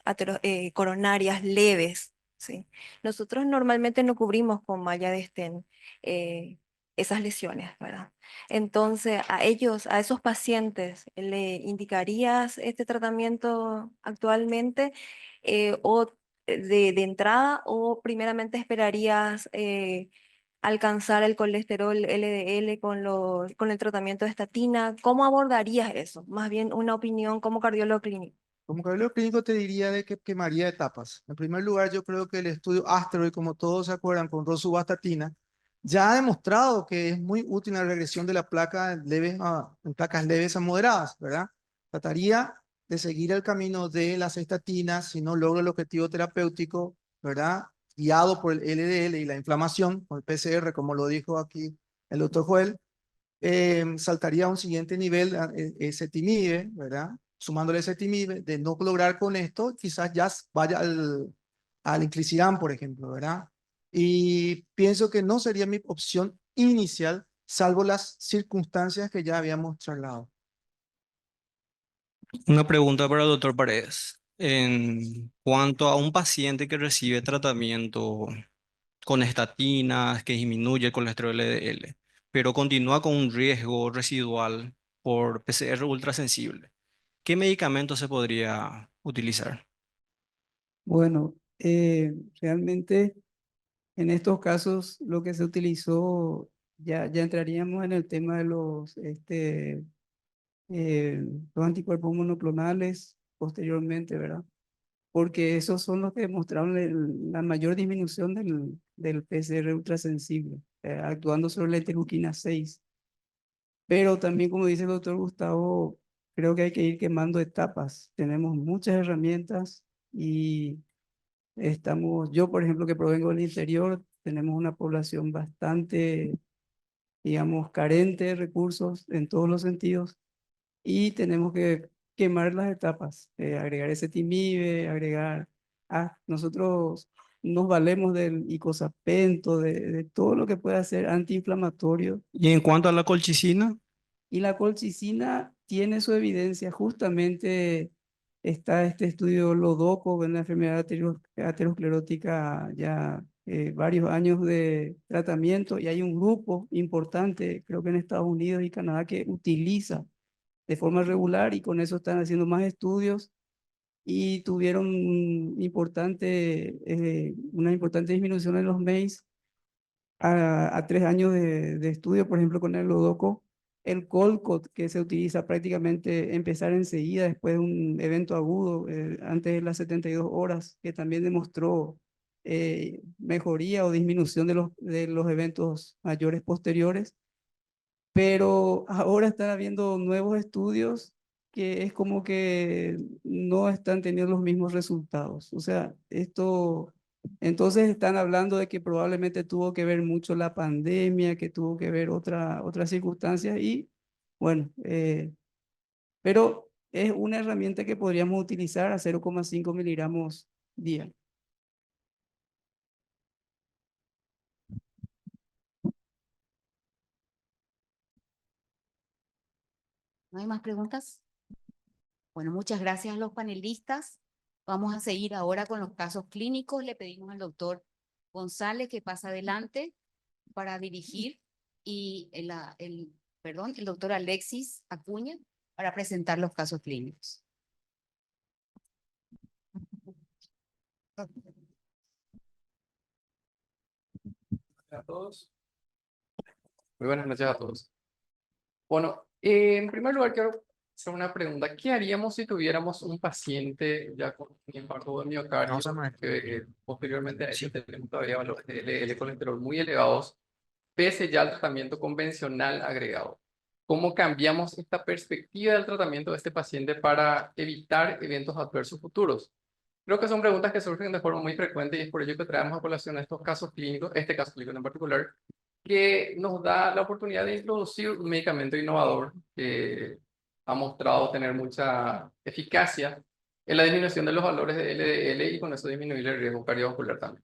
coronarias leves, ¿sí? Nosotros normalmente no cubrimos con malla de Sten esas lesiones, ¿verdad? Entonces, a ellos, a esos pacientes, ¿le indicarías este tratamiento actualmente o de entrada o primeramente esperarías alcanzar el colesterol LDL con el tratamiento de estatina? ¿Cómo abordarías eso? Más bien una opinión como cardiólogo clínico.
Como cardiólogo clínico te diría de que quemaría etapas. En primer lugar, yo creo que el estudio Asteroid, como todos se acuerdan, con rosuvastatina, ya ha demostrado que es muy útil en la regresión de la placa en placas leves a moderadas, ¿verdad? Trataría de seguir el camino de las estatinas si no logro el objetivo terapéutico, ¿verdad? Guiado por el LDL y la inflamación, por el PCR, como lo dijo aquí el doctor Joel, saltaría a un siguiente nivel, ezetimibe, ¿verdad? Sumándole ezetimibe, de no lograr con esto, quizás ya vaya al inclisiran, por ejemplo, ¿verdad? Y pienso que no sería mi opción inicial, salvo las circunstancias que ya habíamos charlado.
Una pregunta para el doctor Paredes. En cuanto a un paciente que recibe tratamiento con estatinas, que disminuye el colesterol LDL, pero continúa con un riesgo residual por PCR ultrasensible, ¿qué medicamento se podría utilizar?
Bueno, realmente en estos casos lo que se utilizó, ya entraríamos en el tema de los anticuerpos monoclonales posteriormente, ¿verdad? Porque esos son los que demostraron la mayor disminución del PCR ultrasensible, actuando sobre la interleuquina 6. Pero también, como dice el doctor Gustavo, creo que hay que ir quemando etapas. Tenemos muchas herramientas y yo, por ejemplo, que provengo del interior, tenemos una población bastante, digamos, carente de recursos en todos los sentidos y tenemos que quemar las etapas, agregar ese timibe, nosotros nos valemos del icosapento, de todo lo que pueda ser antiinflamatorio.
Y en cuanto a la colchicina,
Y la colchicina tiene su evidencia. Justamente está este estudio LODOCO, en la enfermedad aterosclerótica, ya varios años de tratamiento, y hay un grupo importante, creo que en Estados Unidos y Canadá, que utiliza de forma regular y con eso están haciendo más estudios y tuvieron una importante disminución en los MACE a 3 años de estudio, por ejemplo, con el Lodoco. El Colcott, que se utiliza prácticamente empezar enseguida después de un evento agudo, antes de las 72 horas, que también demostró mejoría o disminución de los eventos mayores posteriores. Pero ahora están habiendo nuevos estudios que es como que no están teniendo los mismos resultados. O sea, entonces están hablando de que probablemente tuvo que ver mucho la pandemia, que tuvo que ver otras circunstancias y bueno, pero es una herramienta que podríamos utilizar a 0,5 miligramos día.
¿No hay más preguntas? Bueno, muchas gracias a los panelistas. Vamos a seguir ahora con los casos clínicos. Le pedimos al doctor González que pase adelante para dirigir y el doctor Alexis Acuña para presentar los casos clínicos.
A todos. Muy buenas noches a todos. Bueno, en primer lugar quiero hacer una pregunta. ¿Qué haríamos si tuviéramos un paciente ya con infarto de miocardio? Que posteriormente a ello tenemos todavía valores de LDL colesterol muy elevados, pese ya al tratamiento convencional agregado. ¿Cómo cambiamos esta perspectiva del tratamiento de este paciente para evitar eventos adversos futuros? Creo que son preguntas que surgen de forma muy frecuente y es por ello que traemos a colación estos casos clínicos, este caso clínico en particular, que nos da la oportunidad de introducir un medicamento innovador que ha mostrado tener mucha eficacia en la disminución de los valores de LDL y con eso disminuir el riesgo cardiovascular también.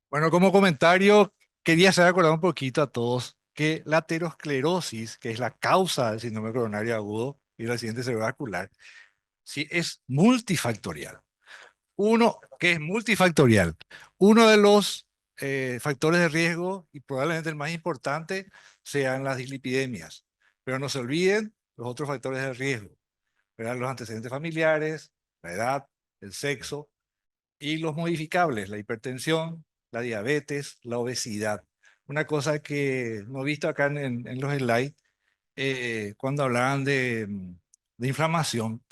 Bueno, como comentario, quería hacer acordar un poquito a todos que la aterosclerosis, que es la causa del síndrome coronario agudo y el accidente cerebrovascular, sí, es multifactorial. Que es multifactorial. Uno de los factores de riesgo, y probablemente el más importante, sean las dislipidemias. Pero no se olviden los otros factores de riesgo, ¿verdad? Los antecedentes familiares, la edad, el sexo y los modificables, la hipertensión, la diabetes, la obesidad. Una cosa que no he visto acá en los slides, cuando hablaban de inflamación,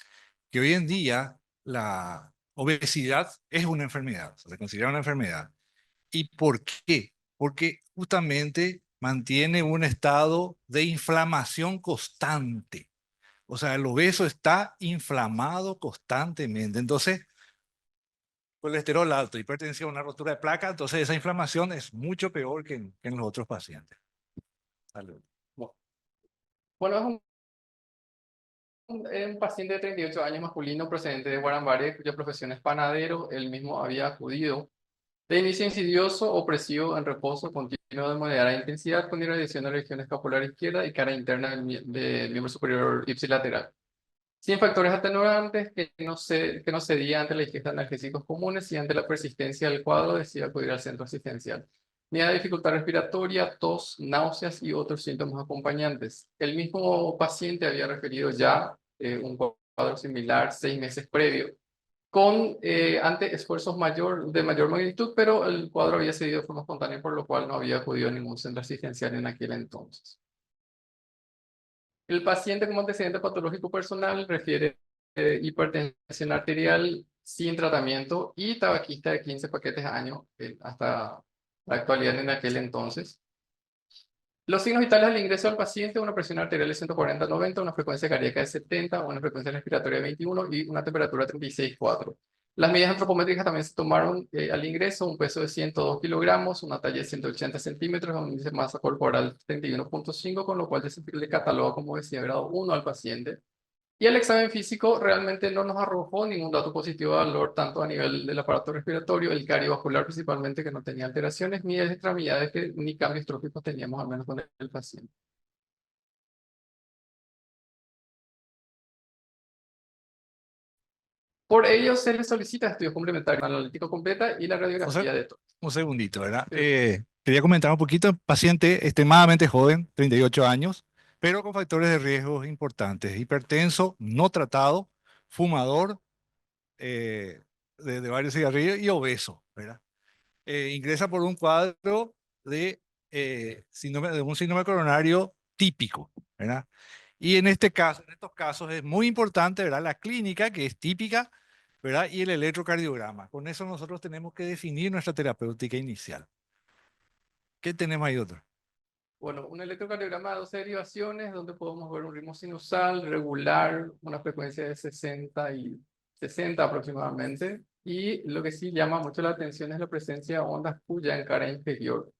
que hoy en día la obesidad es una enfermedad, se considera una enfermedad. ¿Y por qué? Porque justamente mantiene un estado de inflamación constante. O sea, el obeso está inflamado constantemente. Entonces, colesterol alto, hipertensión, una rotura de placa, entonces esa inflamación es mucho peor que en los otros pacientes. Salud.
Bueno, es un paciente de 38 años masculino procedente de Guarambaré, cuya profesión es panadero. Él mismo había acudido de inicio insidioso, opresivo, en reposo continuo de moderada intensidad, con irradiación de la región escapular izquierda y cara interna del miembro superior ipsilateral. Sin factores atenuantes, que no cedía ante la ingesta de analgésicos comunes y ante la persistencia del cuadro decía acudir al centro asistencial. Tenía dificultad respiratoria, tos, náuseas y otros síntomas acompañantes. El mismo paciente había referido ya un cuadro similar 6 meses previo, con ante esfuerzos de mayor magnitud, pero el cuadro había cedido de forma espontánea, por lo cual no había acudido a ningún centro asistencial en aquel entonces. El paciente como antecedente patológico personal refiere hipertensión arterial sin tratamiento y tabaquista de 15 paquetes al año hasta la actualidad en aquel entonces. Los signos vitales al ingreso del paciente: una presión arterial de 140/90, una frecuencia cardíaca de 70, una frecuencia respiratoria de 21 y una temperatura de 36,4. Las medidas antropométricas también se tomaron al ingreso: un peso de 102 kilogramos, una talla de 180 centímetros, un índice de masa corporal 31,5, con lo cual le cataloga como obesidad grado 1 al paciente. Y el examen físico realmente no nos arrojó ningún dato positivo de valor, tanto a nivel del aparato respiratorio, el cardiovascular principalmente, que no tenía alteraciones, ni de extremidades, ni cambios tróficos teníamos, al menos con el paciente. Por ello se le solicita estudios complementarios, la analítica completa y la radiografía de tórax.
Un segundito, ¿verdad?
Sí.
Quería comentar un poquito, paciente extremadamente joven, 38 años, pero con factores de riesgo importantes, hipertenso, no tratado, fumador de varios cigarrillos y obeso, ¿verdad? Ingresa por un cuadro de, de un síndrome coronario típico, ¿verdad? Y en este caso, en estos casos es muy importante, ¿verdad? La clínica, que es típica, ¿verdad? Y el electrocardiograma. Con eso nosotros tenemos que definir nuestra terapéutica inicial. ¿Qué tenemos ahí otro?
Bueno, un electrocardiograma de 12 derivaciones donde podemos ver un ritmo sinusal regular, una frecuencia de 60 aproximadamente. Y lo que sí llama mucho la atención es la presencia de ondas cuya en cara inferior.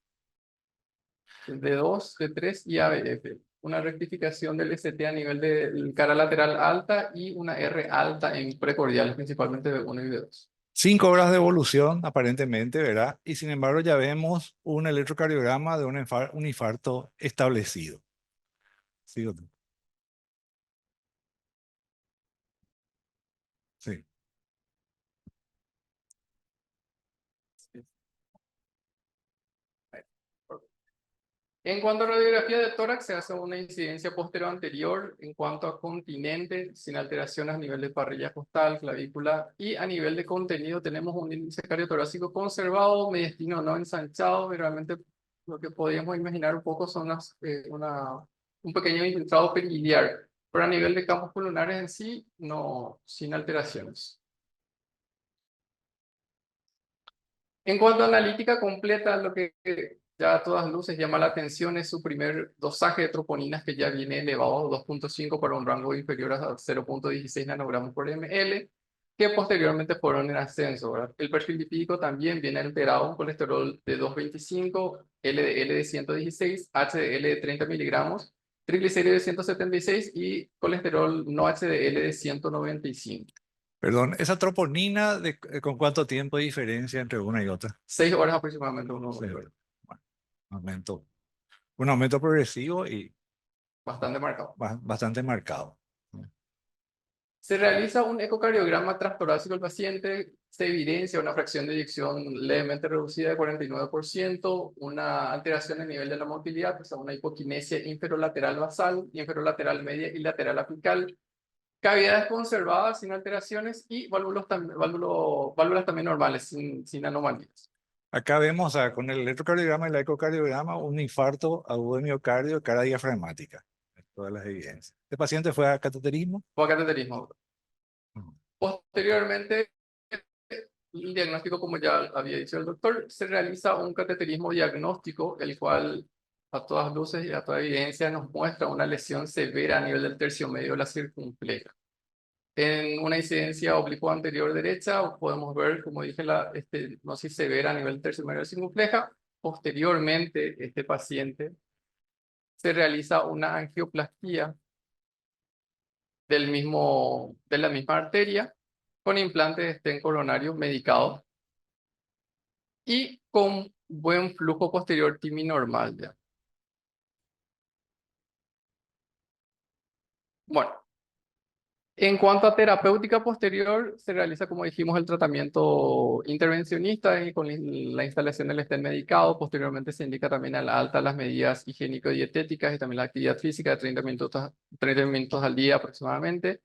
De 2, de 3 y ABF. Una rectificación del ST a nivel de cara lateral alta y una R alta en precordiales, principalmente B1 y B2.
5 horas de evolución, aparentemente, ¿verdad? Y sin embargo ya vemos un electrocardiograma de un infarto establecido. ¿Sí o no? Sí.
En cuanto a radiografía de tórax, se hace una incidencia posterior anterior en cuanto a continente, sin alteraciones a nivel de parrilla costal, clavícula, y a nivel de contenido tenemos un índice cardiotorácico conservado, mediastino no ensanchado, y realmente lo que podríamos imaginar un poco son un pequeño infiltrado periliar, pero a nivel de campos pulmonares en sí, no, sin alteraciones. En cuanto a analítica completa, lo que ya a todas luces llama la atención es su primer dosaje de troponinas, que ya viene elevado a 2.5 para un rango inferior a 0.16 nanogramos por ml, que posteriormente fueron en ascenso, ¿verdad? El perfil lipídico también viene alterado, un colesterol de 225, LDL de 116, HDL de 30 miligramos, triglicéridos de 176 y colesterol no HDL de 195.
Perdón, ¿esa troponina con cuánto tiempo de diferencia entre una y otra?
6 horas aproximadamente.
6 horas. Bueno, un aumento progresivo y
bastante marcado.
Bastante marcado.
Se realiza un ecocardiograma transtorácico del paciente, se evidencia una fracción de eyección levemente reducida de 49%, una alteración en nivel de la motilidad, o sea, una hipoquinesia inferolateral basal, inferolateral media y lateral apical, cavidades conservadas sin alteraciones y válvulas también normales, sin anomalías.
Acá vemos, o sea, con el electrocardiograma y el ecocardiograma, un infarto agudo de miocardio, cara diafragmática. Todas las evidencias. ¿Este paciente fue a cateterismo?
Fue a cateterismo. Posteriormente, el diagnóstico, como ya había dicho el doctor, se realiza un cateterismo diagnóstico, el cual a todas luces y a toda evidencia nos muestra una lesión severa a nivel del tercio medio de la circunfleja. En una incidencia oblicua anterior derecha podemos ver, como dije, la estenosis severa a nivel del tercio medio de la circunfleja. Posteriormente, este paciente se realiza una angioplastía de la misma arteria con implante de stent coronario medicado y con buen flujo posterior TIMI normal ya. Bueno, en cuanto a terapéutica posterior, se realiza, como dijimos, el tratamiento intervencionista y con la instalación del stent medicado. Posteriormente se indica también a la alta las medidas higiénico-dietéticas y también la actividad física de 30 minutos al día aproximadamente.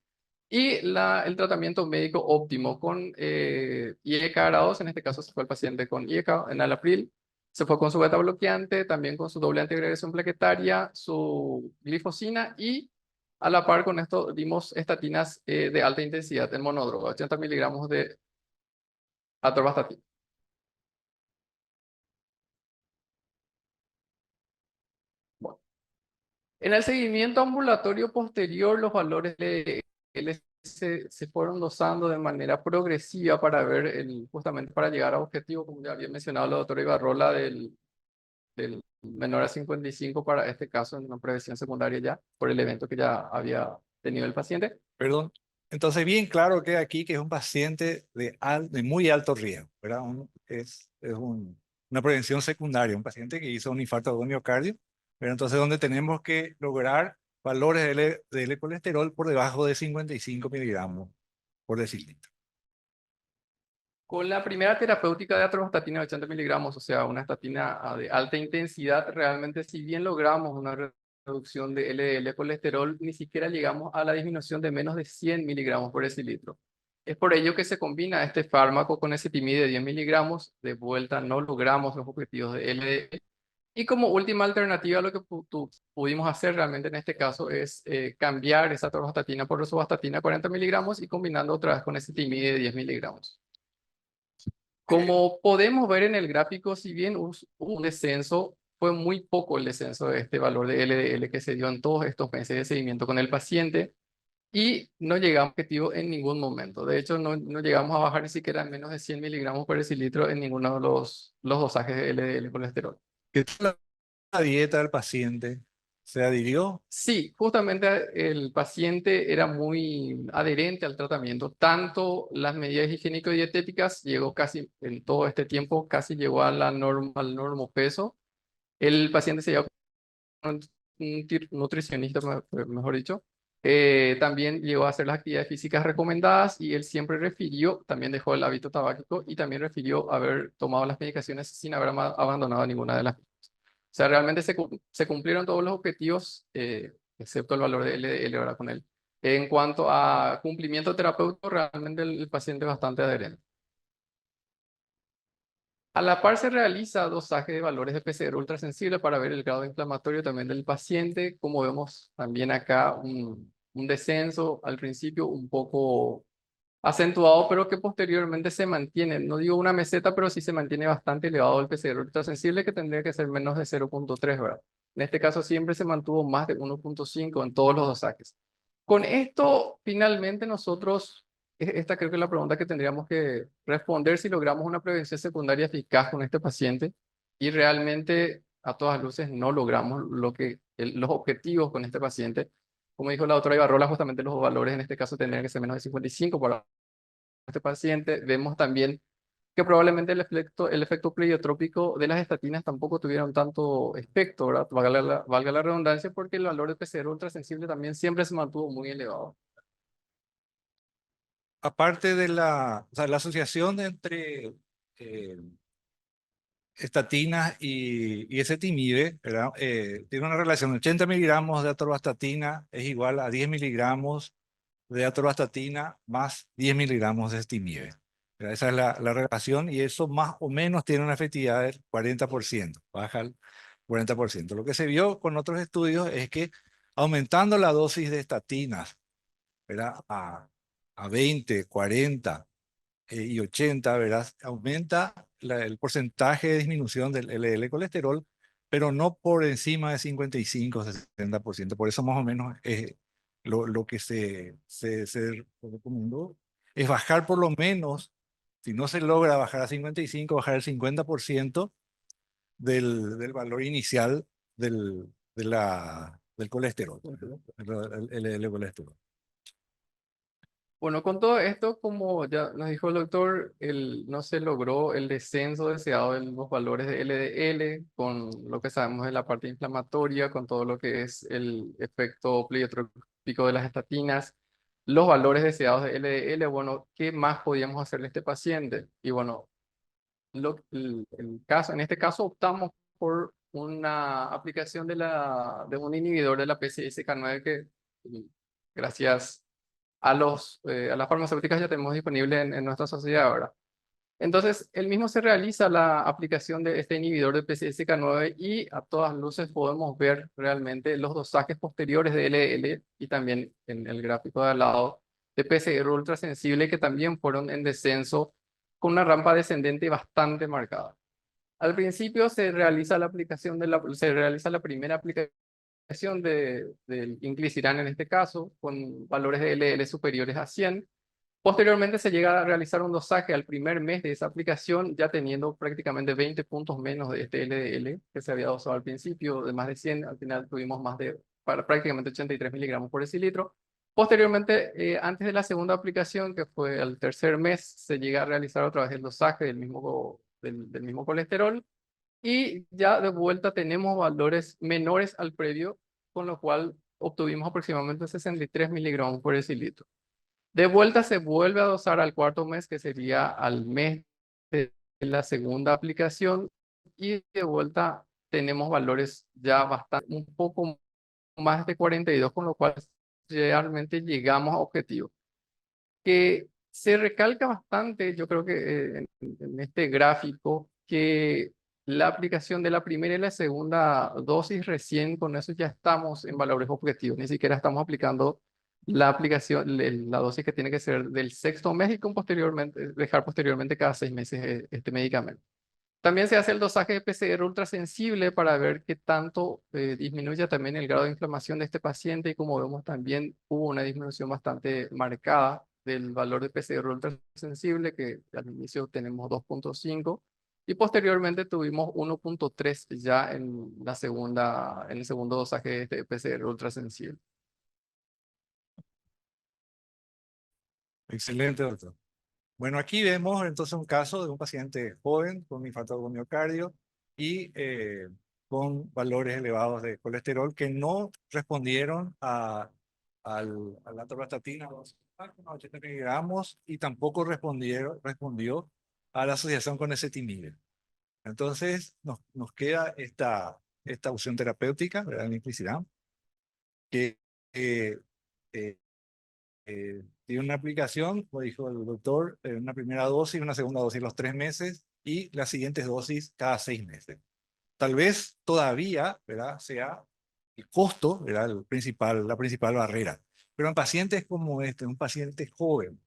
Y el tratamiento médico óptimo con IECA grados, en este caso se fue el paciente con IECA en alapril, se fue con su beta bloqueante, también con su doble antiagregación plaquetaria, su glifosina y a la par con esto dimos estatinas de alta intensidad en monodroga, 80 miligramos de atorvastatina. Bueno. En el seguimiento ambulatorio posterior, los valores de se fueron dosando de manera progresiva para ver, justamente para llegar a objetivo, como ya había mencionado la doctora Ibarrola, del menor a 55 para este caso en una prevención secundaria ya, por el evento que ya había tenido el paciente.
Perdón. Entonces, bien claro que aquí que es un paciente de muy alto riesgo, ¿verdad? Una prevención secundaria, un paciente que hizo un infarto de miocardio, pero entonces donde tenemos que lograr valores de colesterol por debajo de 55 miligramos por decilitro.
Con la primera terapéutica de atorvastatina de 80 miligramos, o sea, una estatina de alta intensidad, realmente si bien logramos una reducción de LDL colesterol, ni siquiera llegamos a la disminución de menos de 100 miligramos por decilitro. Es por ello que se combina este fármaco con ezetimibe de 10 miligramos. De vuelta no logramos los objetivos de LDL. Y como última alternativa, lo que pudimos hacer realmente en este caso es cambiar esa atorvastatina por rosuvastatina 40 miligramos y combinando otra vez con ezetimibe de 10 miligramos. Como podemos ver en el gráfico, si bien hubo un descenso, fue muy poco el descenso de este valor de LDL que se dio en todos estos meses de seguimiento con el paciente y no llegamos a objetivo en ningún momento. De hecho, no llegamos a bajar ni siquiera menos de 100 miligramos por decilitro en ninguno de los dosajes de LDL colesterol.
¿Qué tal la dieta del paciente? ¿Se adhirió?
Sí, justamente el paciente era muy adherente al tratamiento, tanto las medidas higiénico-dietéticas llegó casi en todo este tiempo, casi llegó a la norma, al normopeso. El paciente se llevó con un nutricionista, mejor dicho. También llegó a hacer las actividades físicas recomendadas y él siempre refirió, también dejó el hábito tabáquico y también refirió haber tomado las medicaciones sin haber abandonado ninguna de las. O sea, realmente se cumplieron todos los objetivos, excepto el valor de LDL ahora con él. En cuanto a cumplimiento terapéutico, realmente el paciente es bastante adherente. A la par se realiza dosaje de valores de PCR ultrasensible para ver el grado inflamatorio también del paciente. Como vemos también acá un descenso al principio un poco acentuado, pero que posteriormente se mantiene. No digo una meseta, pero sí se mantiene bastante elevado el PCR ultrasensible, que tendría que ser menos de 0.3, ¿verdad? En este caso siempre se mantuvo más de 1.5 en todos los dosajes. Con esto, finalmente nosotros, esta creo que es la pregunta que tendríamos que responder si logramos una prevención secundaria eficaz con este paciente y realmente a todas luces no logramos los objetivos con este paciente. Como dijo la doctora Ibarrola, justamente los valores en este caso tendrían que ser menos de 55 para este paciente. Vemos también que probablemente el efecto pleiotrópico de las estatinas tampoco tuvieron tanto efecto, ¿verdad? Valga la redundancia, porque el valor de PCR ultrasensible también siempre se mantuvo muy elevado.
Aparte de o sea, la asociación entre estatinas y ezetimibe, ¿verdad? Tiene una relación, 80 miligramos de atorvastatina es igual a 10 miligramos de atorvastatina más 10 miligramos de ezetimibe. ¿Verdad? Esa es la relación y eso más o menos tiene una efectividad del 40%, baja el 40%. Lo que se vio con otros estudios es que aumentando la dosis de estatinas, ¿verdad? A 20, 40 y 80, ¿verdad? Aumenta el porcentaje de disminución del LDL colesterol, pero no por encima de 55 o 60%. Por eso más o menos lo que se recomendó es bajar por lo menos, si no se logra bajar a 55, bajar el 50% del valor inicial del colesterol, el LDL colesterol.
Bueno, con todo esto, como ya nos dijo el doctor, no se logró el descenso deseado de los valores de LDL, con lo que sabemos de la parte inflamatoria, con todo lo que es el efecto pleiotrópico de las estatinas, los valores deseados de LDL. Bueno, ¿qué más podíamos hacerle a este paciente? Y bueno, en este caso optamos por una aplicación de un inhibidor de la PCSK9 que, gracias a las farmacéuticas, ya tenemos disponible en nuestra sociedad ahora. Entonces, el mismo se realiza la aplicación de este inhibidor de PCSK9 y a todas luces podemos ver realmente los dosajes posteriores de LDL y también en el gráfico de al lado de PCR ultrasensible que también fueron en descenso con una rampa descendente bastante marcada. Al principio se realiza la primera aplicación del inclisiran en este caso, con valores de LDL superiores a 100. Posteriormente se llega a realizar un dosaje al primer mes de esa aplicación, ya teniendo prácticamente 20 puntos menos de este LDL que se había dosado al principio, de más de 100, al final tuvimos prácticamente 83 miligramos por decilitro. Posteriormente, antes de la segunda aplicación, que fue al tercer mes, se llega a realizar otra vez el dosaje del mismo colesterol y ya de vuelta tenemos valores menores al previo, con lo cual obtuvimos aproximadamente 63 miligramos por decilitro. De vuelta se vuelve a dosar al cuarto mes, que sería al mes de la segunda aplicación, y de vuelta tenemos valores ya bastante, un poco más de 42, con lo cual realmente llegamos a objetivo. Que se recalca bastante, yo creo que en este gráfico, que la aplicación de la primera y la segunda dosis, recién con eso ya estamos en valores objetivos, ni siquiera estamos aplicando la aplicación, la dosis que tiene que ser del sexto mes y con posteriormente, dejar posteriormente cada 6 meses este medicamento. También se hace el dosaje de PCR ultrasensible para ver qué tanto disminuye también el grado de inflamación de este paciente, y como vemos también hubo una disminución bastante marcada del valor de PCR ultrasensible, que al inicio tenemos 2.5 y posteriormente tuvimos 1.3 ya en el segundo dosaje de este PCR ultrasensible.
Excelente, doctor. Bueno, aquí vemos entonces un caso de un paciente joven con infarto de miocardio y con valores elevados de colesterol que no respondieron a la atorvastatina, 80 miligramos, y tampoco respondió a la asociación con ezetimibe. Entonces nos queda esta opción terapéutica, ¿verdad? El inclisiran, que eh, eh, tiene una aplicación, como dijo el doctor, una primera dosis, una segunda dosis los 3 meses y las siguientes dosis cada 6 meses. Tal vez todavía, ¿verdad?, sea el costo, ¿verdad?, la principal barrera. Pero en pacientes como este, un paciente joven,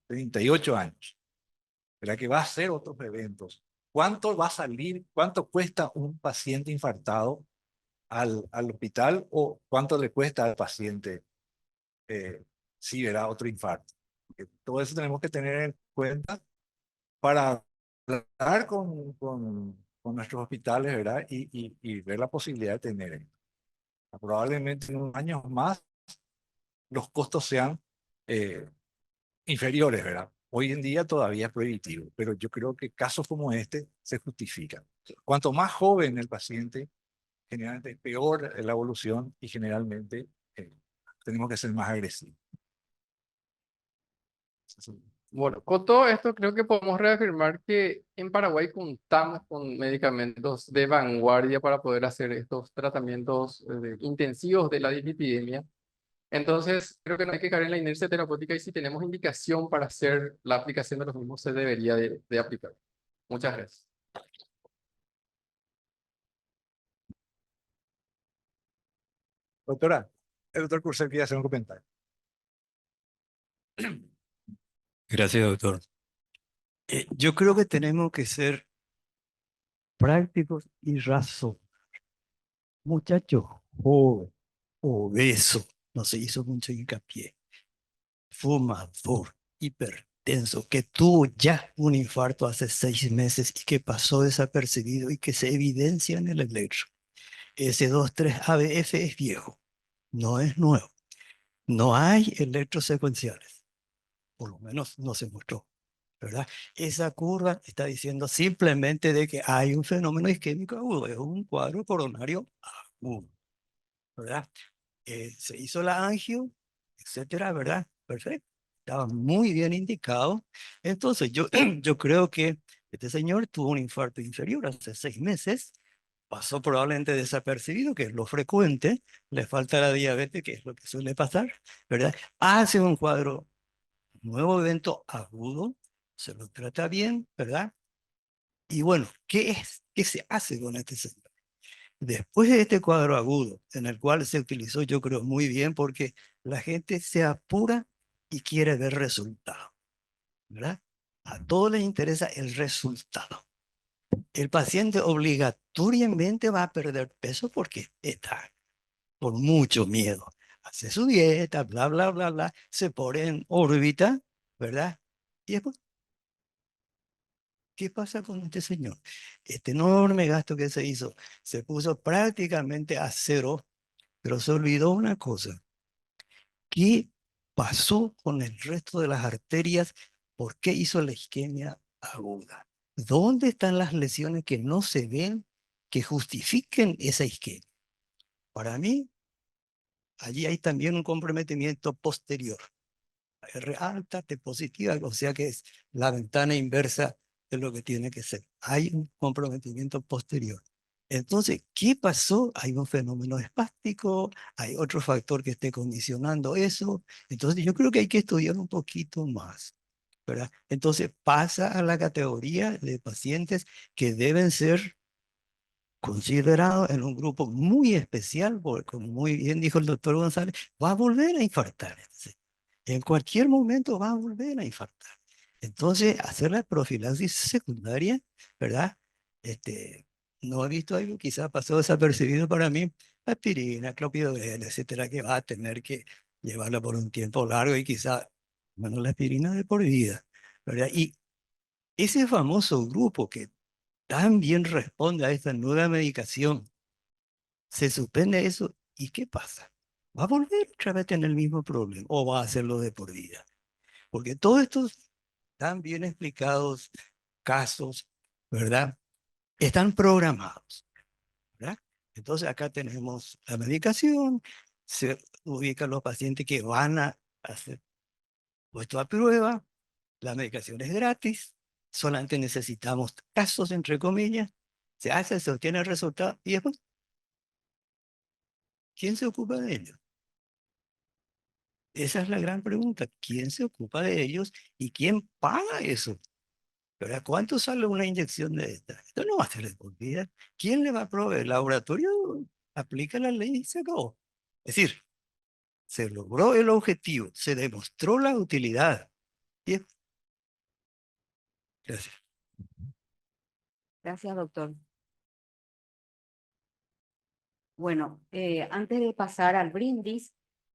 38 años, ¿verdad?, que va a hacer otros eventos, ¿cuánto va a salir, cuánto cuesta un paciente infartado al hospital, o cuánto le cuesta al paciente si verá otro infarto? Todo eso tenemos que tener en cuenta para hablar con nuestros hospitales, ¿verdad? Y ver la posibilidad de tener. Probablemente en unos años más los costos sean inferiores, ¿verdad? Hoy en día todavía es prohibitivo, pero yo creo que casos como este se justifican. Cuanto más joven el paciente, generalmente es peor la evolución, y generalmente tenemos que ser más agresivos.
Bueno, con todo esto creo que podemos reafirmar que en Paraguay contamos con medicamentos de vanguardia para poder hacer estos tratamientos intensivos de la dislipidemia. Entonces, creo que no hay que caer en la inercia terapéutica, y si tenemos indicación para hacer la aplicación de los mismos, se debería de aplicar. Muchas gracias.
Doctora, el doctor Cursel quiere hacer un comentario.
Gracias, doctor. Yo creo que tenemos que ser prácticos y razonables. Muchacho joven, obeso, no se hizo mucho hincapié, fumador, hipertenso, que tuvo ya un infarto hace 6 meses y que pasó desapercibido y que se evidencia en el electro. S23ABF es viejo, no es nuevo. No hay electros secuenciales, por lo menos no se mostró, ¿verdad? Esa curva está diciendo simplemente de que hay un fenómeno isquémico agudo, es un cuadro coronario agudo, ¿verdad? Se hizo la angio, etcétera, ¿verdad? Perfecto. Estaba muy bien indicado. Entonces, yo creo que este señor tuvo un infarto inferior hace 6 meses, pasó probablemente desapercibido, que es lo frecuente, le falta la diabetes, que es lo que suele pasar, ¿verdad? Hace un cuadro, nuevo evento agudo, se lo trata bien, ¿verdad? Y bueno, ¿qué se hace con este señor? Después de este cuadro agudo, en el cual se utilizó, yo creo, muy bien, porque la gente se apura y quiere ver resultados, ¿verdad? A todos les interesa el resultado. El paciente obligatoriamente va a perder peso porque está por mucho miedo. Hace su dieta, bla, bla, bla, bla, se pone en órbita, ¿verdad? Y después, ¿qué pasa con este señor? Este enorme gasto que se hizo se puso prácticamente a cero, pero se olvidó una cosa. ¿Qué pasó con el resto de las arterias? ¿Por qué hizo la isquemia aguda? ¿Dónde están las lesiones que no se ven que justifiquen esa isquemia? Para mí, allí hay también un comprometimiento posterior. R alta, T positiva, o sea que es la ventana inversa de lo que tiene que ser. Hay un comprometimiento posterior. Entonces, ¿qué pasó? Hay un fenómeno espástico, hay otro factor que esté condicionando eso. Entonces, yo creo que hay que estudiar un poquito más, ¿verdad? Entonces, pasa a la categoría de pacientes que deben ser considerados en un grupo muy especial, porque como muy bien dijo el doctor González, va a volver a infartar. En cualquier momento va a volver a infartar. Entonces, hacer la profilaxis secundaria, ¿verdad? No he visto algo, quizás pasó desapercibido para mí, aspirina, clopidogrel, etcétera, que va a tener que llevarla por un tiempo largo y quizás, bueno, la aspirina de por vida, ¿verdad? Y ese famoso grupo que tan bien responde a esta nueva medicación, se suspende eso, ¿y qué pasa? ¿Va a volver otra vez a tener el mismo problema o va a hacerlo de por vida? Porque todos estos tan bien explicados casos, ¿verdad? Están programados, ¿verdad? Entonces acá tenemos la medicación, se ubican los pacientes que van a hacer puesto a prueba, la medicación es gratis, solamente necesitamos casos, entre comillas, se hace, se obtiene el resultado y después, ¿quién se ocupa de ellos? Esa es la gran pregunta. ¿Quién se ocupa de ellos y quién paga eso? ¿Verdad? ¿Cuánto sale una inyección de esta? Esto no va a ser de por vida. ¿Quién le va a proveer? El laboratorio aplica la ley y se acabó. Es decir, se logró el objetivo, se demostró la utilidad. Bien. Gracias.
Gracias, doctor. Bueno, antes de pasar al brindis,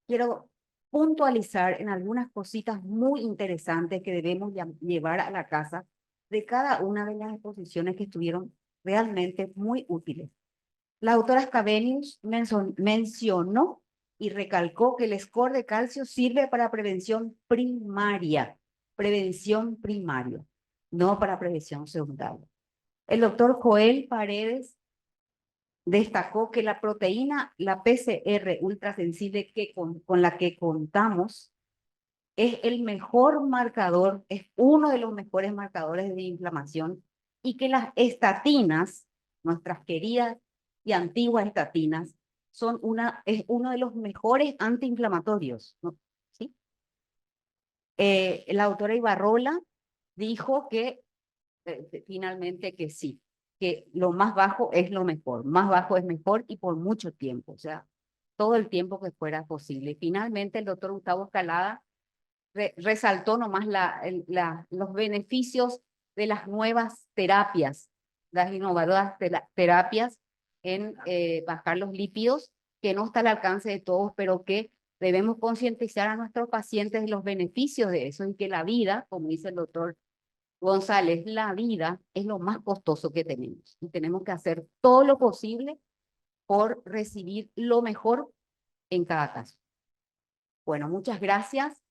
quiero puntualizar en algunas cositas muy interesantes que debemos llevar a la casa de cada una de las exposiciones que estuvieron realmente muy útiles. La doctora Scavenius mencionó y recalcó que el score de calcio sirve para prevención primaria, no para prevención secundaria. El doctor Joel Paredes destacó que la proteína, la PCR ultrasensible con la que contamos, es el mejor marcador, es uno de los mejores marcadores de inflamación, y que las estatinas, nuestras queridas y antiguas estatinas, es uno de los mejores antiinflamatorios, ¿no? ¿Sí? La autora Ibarrola dijo que finalmente que sí, que lo más bajo es lo mejor, más bajo es mejor y por mucho tiempo, o sea, todo el tiempo que fuera posible. Finalmente el doctor Gustavo Escalada resaltó nomás los beneficios de las nuevas terapias, las innovadoras terapias en bajar los lípidos, que no está al alcance de todos, pero que debemos concientizar a nuestros pacientes de los beneficios de eso y que la vida, como dice el doctor González, la vida es lo más costoso que tenemos y tenemos que hacer todo lo posible por recibir lo mejor en cada caso. Bueno, muchas gracias.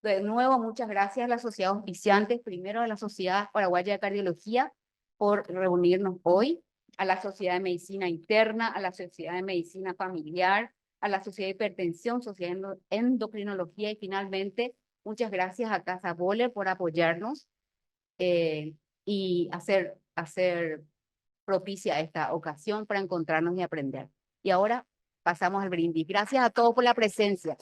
De nuevo, muchas gracias a la sociedad auspiciante, primero a la Sociedad Paraguaya de Cardiología por reunirnos hoy, a la Sociedad de Medicina Interna, a la Sociedad de Medicina Familiar, a la Sociedad de Hipertensión, Sociedad de Endocrinología y finalmente, muchas gracias a Casa Boller por apoyarnos y hacer propicia esta ocasión para encontrarnos y aprender. Y ahora pasamos al brindis. Gracias a todos por la presencia.